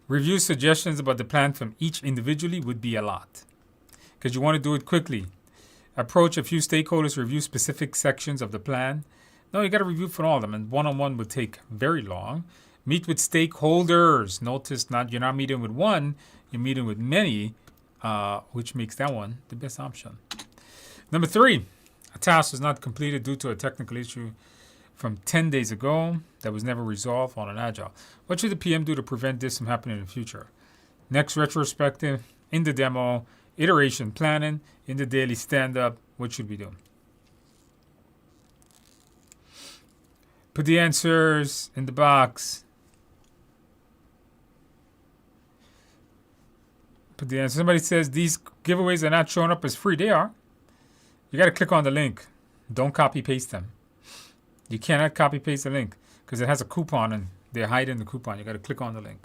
A: Review suggestions about the plan from each individually would be a lot, because you want to do it quickly. Approach a few stakeholders, review specific sections of the plan. No, you got to review for all of them, and one-on-one would take very long. Meet with stakeholders. Notice you're not meeting with one, you're meeting with many, which makes that one the best option. Number 3, a task was not completed due to a technical issue from 10 days ago that was never resolved on an agile. What should the PM do to prevent this from happening in the future? Next retrospective, in the demo, iteration planning, in the daily stand-up, what should we do? Put the answers in the box. Put the answer. Somebody says these giveaways are not showing up as free. They are. You got to click on the link. Don't copy paste them. You cannot copy paste the link because it has a coupon and they're hiding the coupon. You got to click on the link.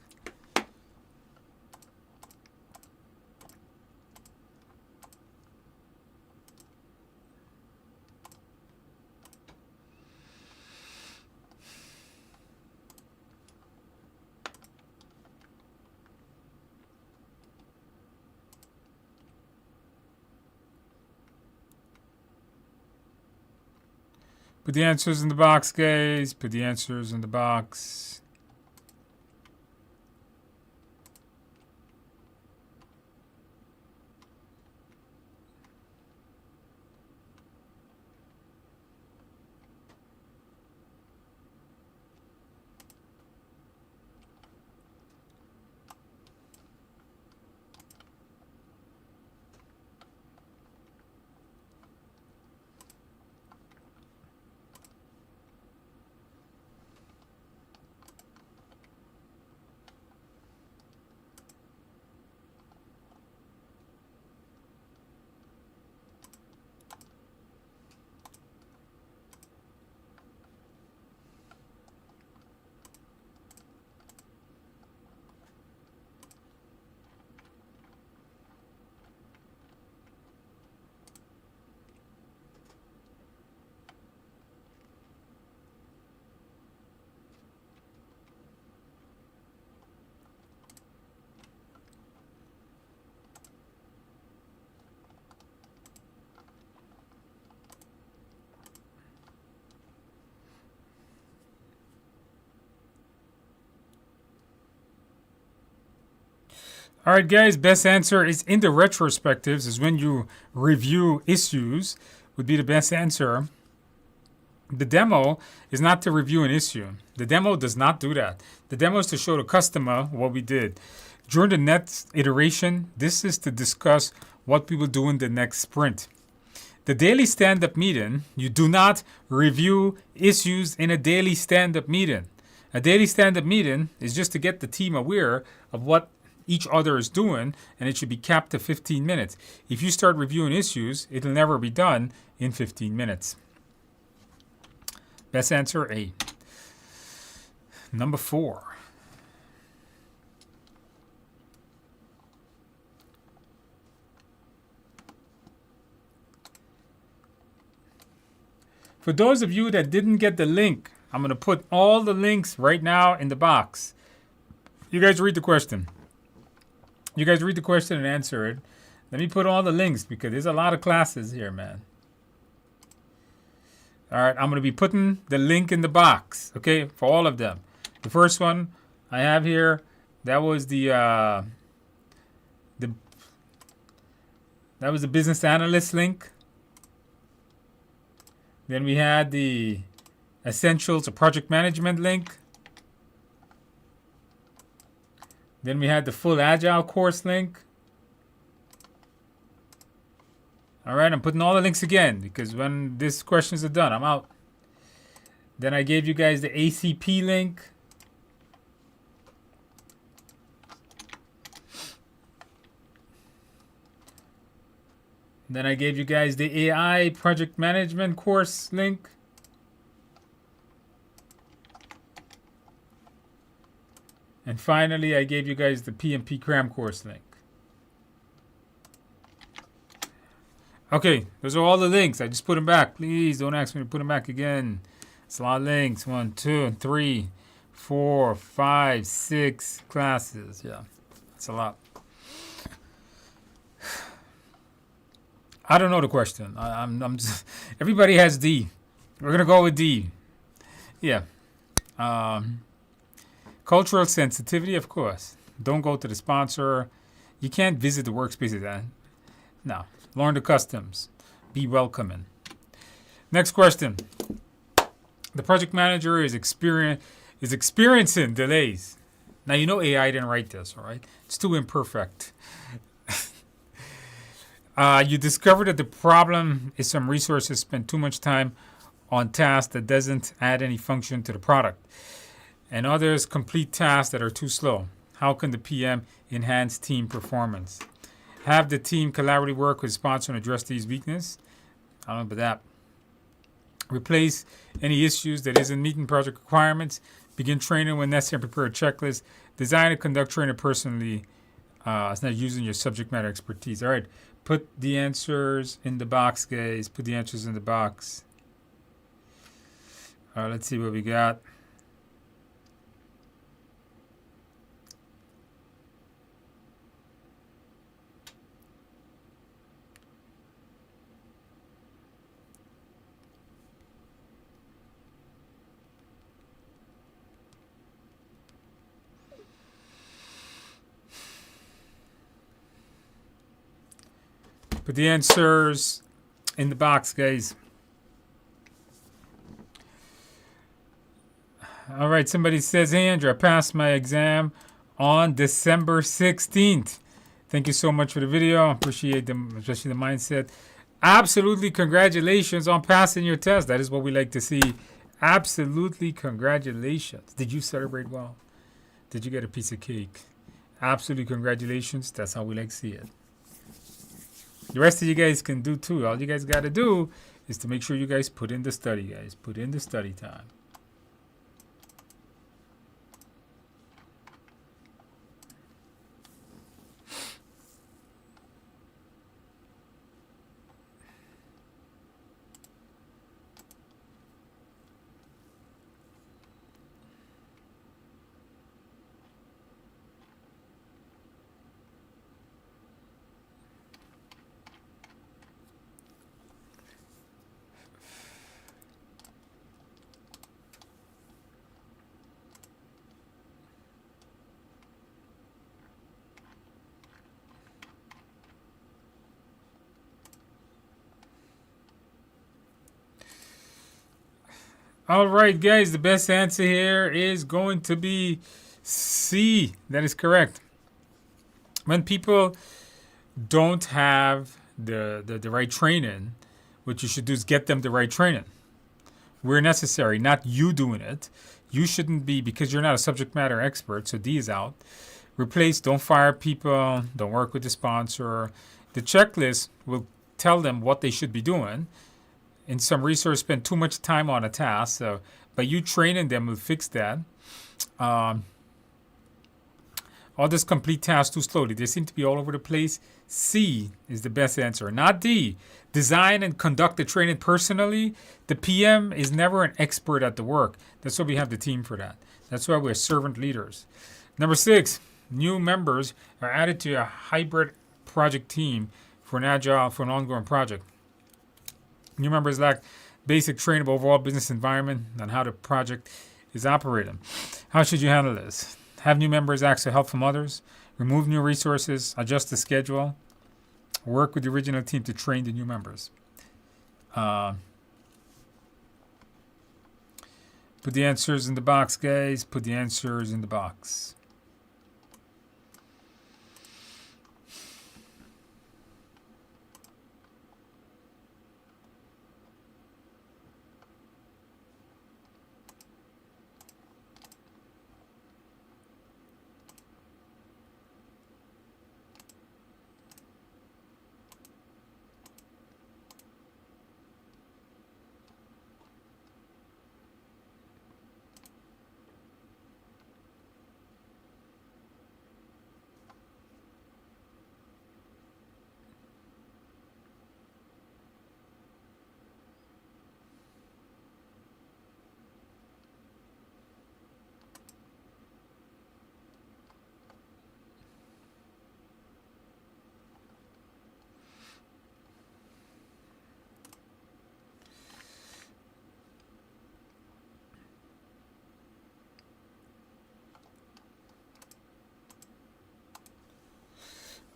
A: Put the answers in the box, guys. Put the answers in the box. All right, guys, best answer is in the retrospectives, is when you review issues, would be the best answer. The demo is not to review an issue. The demo does not do that. The demo is to show the customer what we did. During the next iteration, this is to discuss what we will do in the next sprint. The daily stand-up meeting, you do not review issues in a daily stand-up meeting. A daily stand-up meeting is just to get the team aware of what each other is doing, and it should be capped to 15 minutes. If you start reviewing issues, it'll never be done in 15 minutes. Best answer, A. Number 4. For those of you that didn't get the link, I'm going to put all the links right now in the box. You guys read the question. You guys read the question and answer it. Let me put all the links because there's a lot of classes here, man. All right, I'm going to be putting the link in the box, okay, for all of them. The first one I have here, that was the business analyst link. Then we had the essentials of project management link. Then we had the full agile course link. All right, I'm putting all the links again because when these questions are done, I'm out. Then I gave you guys the ACP link. Then I gave you guys the AI project management course link. And finally, I gave you guys the PMP cram course link. Okay, those are all the links. I just put them back. Please don't ask me to put them back again. It's a lot of links. 1, 2, 3, 4, 5, 6 classes. Yeah, that's a lot. I don't know the question. I'm just, everybody has D. We're gonna go with D. Yeah. Cultural sensitivity, of course. Don't go to the sponsor. You can't visit the workspaces. No. Learn the customs. Be welcoming. Next question. The project manager is experiencing delays. Now, you know AI didn't write this, all right? It's too imperfect. You discover that the problem is some resources spend too much time on tasks that doesn't add any function to the product, and others complete tasks that are too slow. How can the PM enhance team performance? Have the team collaboratively work with sponsor and address these weaknesses. I don't know about that. Replace any issues that isn't meeting project requirements. Begin training when necessary and prepare a checklist. Design and conduct training personally. It's not using your subject matter expertise. All right. Put the answers in the box, guys. Put the answers in the box. All right, let's see what we got. Put the answers in the box, guys. All right, somebody says, hey, Andrew, I passed my exam on December 16th. Thank you so much for the video. Appreciate them, especially the mindset. Absolutely, congratulations on passing your test. That is what we like to see. Absolutely, congratulations. Did you celebrate well? Did you get a piece of cake? Absolutely, congratulations. That's how we like to see it. The rest of you guys can do too. All you guys got to do is to make sure you guys put in the study, guys. Put in the study time. All right, guys, the best answer here is going to be C. That is correct. When people don't have the right training, what you should do is get them the right training where necessary, not you doing it. You shouldn't be, because you're not a subject matter expert, so D is out. Replace, don't fire people, don't work with the sponsor. The checklist will tell them what they should be doing. In some research, spend too much time on a task, so by you training them will fix that. Others complete tasks too slowly. They seem to be all over the place. C is the best answer, not D. Design and conduct the training personally. The PM is never an expert at the work. That's why we have the team for that. That's why we're servant leaders. Number 6, new members are added to a hybrid project team for an ongoing project. New members lack basic training of overall business environment and how the project is operating. How should you handle this? Have new members ask for help from others, remove new resources, adjust the schedule, work with the original team to train the new members. Put the answers in the box, guys. Put the answers in the box.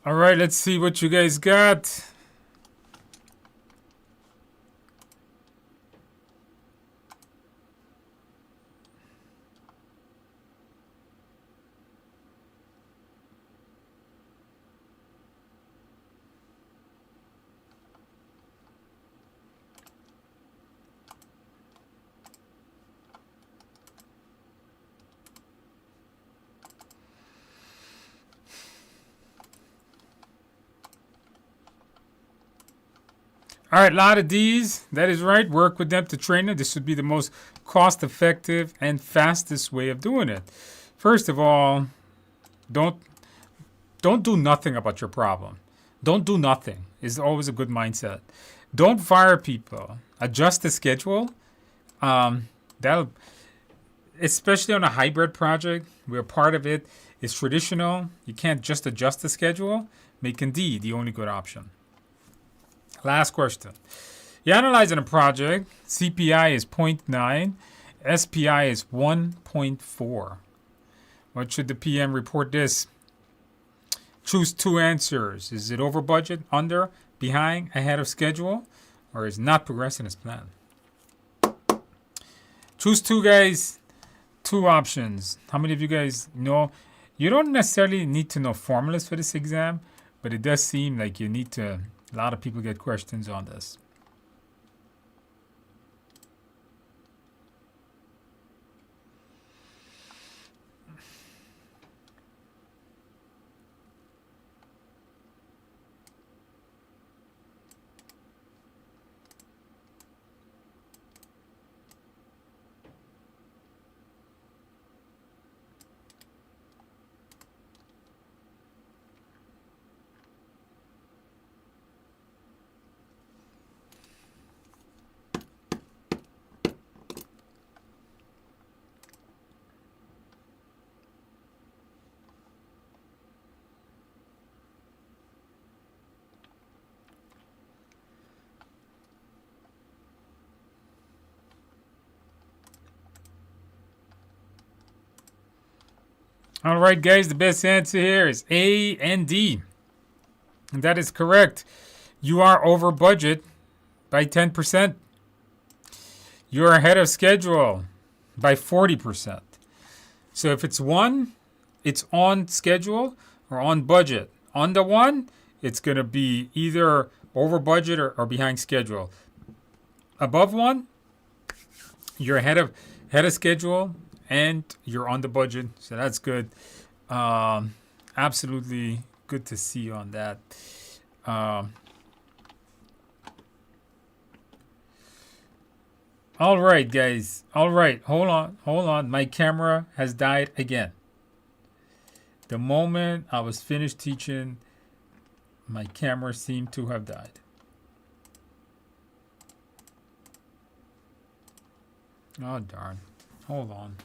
A: All right, let's see what you guys got. All right, a lot of D's. That is right. Work with them to train them. This would be the most cost-effective and fastest way of doing it. First of all, don't do nothing about your problem. Don't do nothing is always a good mindset. Don't fire people. Adjust the schedule. That'll, especially on a hybrid project where part of it is traditional. You can't just adjust the schedule. Make D the only good option. Last question. You're analyzing a project. CPI is 0.9. SPI is 1.4. What should the PM report this? Choose 2 answers. Is it over budget, under, behind, ahead of schedule, or is not progressing as planned? Choose 2, guys. 2 options. How many of you guys know? You don't necessarily need to know formulas for this exam, but it does seem like you need to. A lot of people get questions on this. All right, guys, the best answer here is A and D. And that is correct. You are over budget by 10%. You're ahead of schedule by 40%. So if it's 1, it's on schedule or on budget. On the 1, it's going to be either over budget or behind schedule. Above 1, you're ahead of schedule and you're on the budget. So that's good. Absolutely good to see you on that. All right, guys. All right. Hold on. My camera has died again. The moment I was finished teaching, my camera seemed to have died. Oh, darn. Hold on.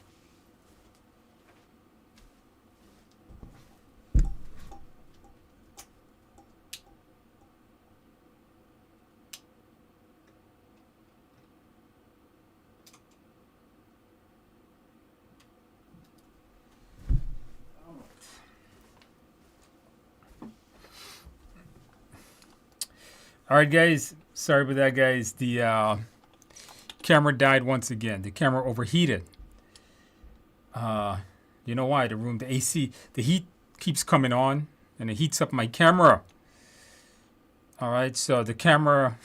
A: All right, guys. Sorry about that, guys. The camera died once again. The camera overheated. You know why? The AC, the heat keeps coming on, and it heats up my camera. All right, so the camera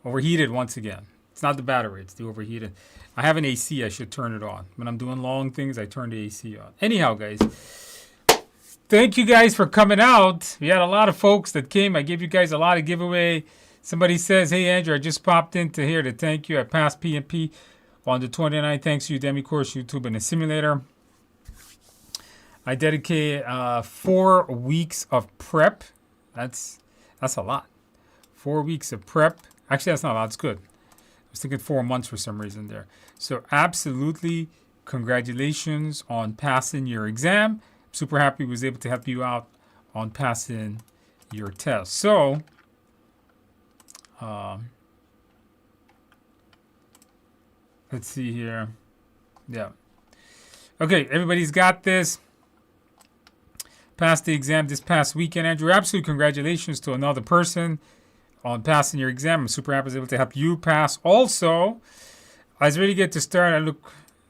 A: overheated once again. It's not the battery; it's the overheated. I have an AC. I should turn it on. When I'm doing long things, I turn the AC on. Anyhow, guys. Thank you guys for coming out. We had a lot of folks that came. I gave you guys a lot of giveaway. Somebody says, hey, Andrew, I just popped in to here to thank you. I passed PMP on the 29th. Thanks to Udemy course, YouTube, and the simulator. I dedicated 4 weeks of prep. That's a lot. 4 weeks of prep. Actually, that's not a lot. It's good. I was thinking 4 months for some reason there. So absolutely congratulations on passing your exam. Super happy was able to help you out on passing your test. So, let's see here. Yeah. Okay, everybody's got this. Passed the exam this past weekend, Andrew. Absolute congratulations to another person on passing your exam. I'm super happy I was able to help you pass. Also, as we get to start,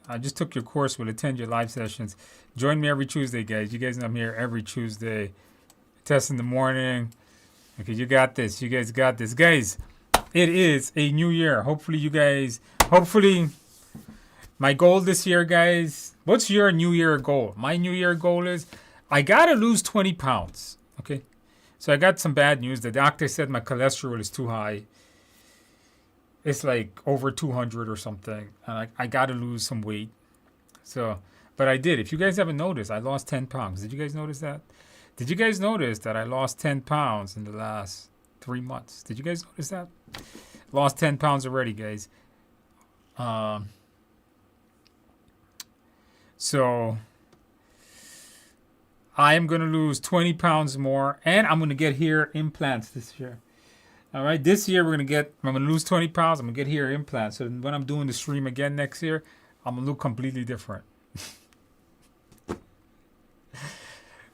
A: I just took your course. Will attend your live sessions. Join me every Tuesday, guys. You guys know I'm here every Tuesday. Test in the morning. Okay, you got this. You guys got this. Guys, it is a new year. Hopefully, my goal this year, guys. What's your new year goal? My new year goal is I got to lose 20 pounds. Okay, so I got some bad news. The doctor said my cholesterol is too high. It's like over 200 or something. And I got to lose some weight. So, but I did. If you guys haven't noticed, I lost 10 pounds. Did you guys notice that? Did you guys notice that I lost 10 pounds in the last 3 months? Did you guys notice that? Lost 10 pounds already, guys. So, I am going to lose 20 pounds more. And I'm going to get hair implants this year. All right, this year I'm going to lose 20 pounds. I'm going to get hair implants. So when I'm doing the stream again next year, I'm going to look completely different.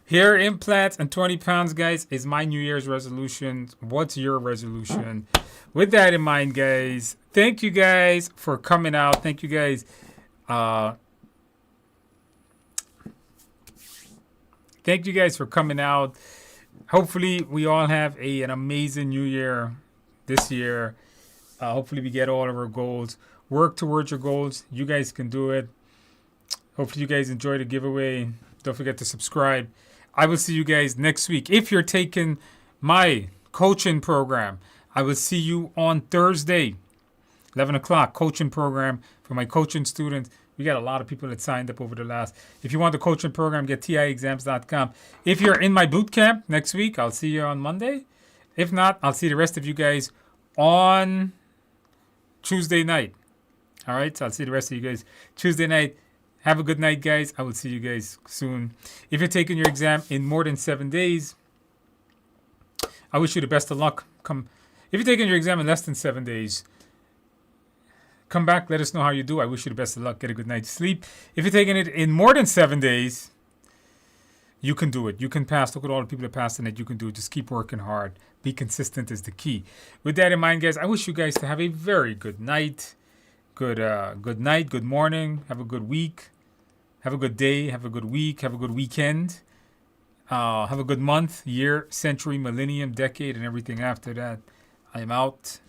A: Hair implants and 20 pounds, guys, is my New Year's resolution. What's your resolution? With that in mind, guys, thank you guys for coming out. Thank you guys. Thank you guys for coming out. Hopefully, we all have an amazing new year this year. Hopefully, we get all of our goals. Work towards your goals. You guys can do it. Hopefully, you guys enjoy the giveaway. Don't forget to subscribe. I will see you guys next week. If you're taking my coaching program, I will see you on Thursday, 11 o'clock, coaching program for my coaching students. We got a lot of people that signed up over the last. If you want the coaching program, get tiexams.com. If you're in my boot camp next week, I'll see you on Monday. If not, I'll see the rest of you guys on Tuesday night. All right, so I'll see the rest of you guys Tuesday night. Have a good night, guys. I will see you guys soon. If you're taking your exam in more than 7 days, I wish you the best of luck. If you're taking your exam in less than 7 days, come back. Let us know how you do. I wish you the best of luck. Get a good night's sleep. If you're taking it in more than 7 days, you can do it. You can pass. Look at all the people that passed in it. You can do it. Just keep working hard. Be consistent is the key. With that in mind, guys, I wish you guys to have a very good night. good night, good morning. Have a good week. Have a good day. Have a good week. Have a good weekend. Have a good month, year, century, millennium, decade, and everything after that. I am out.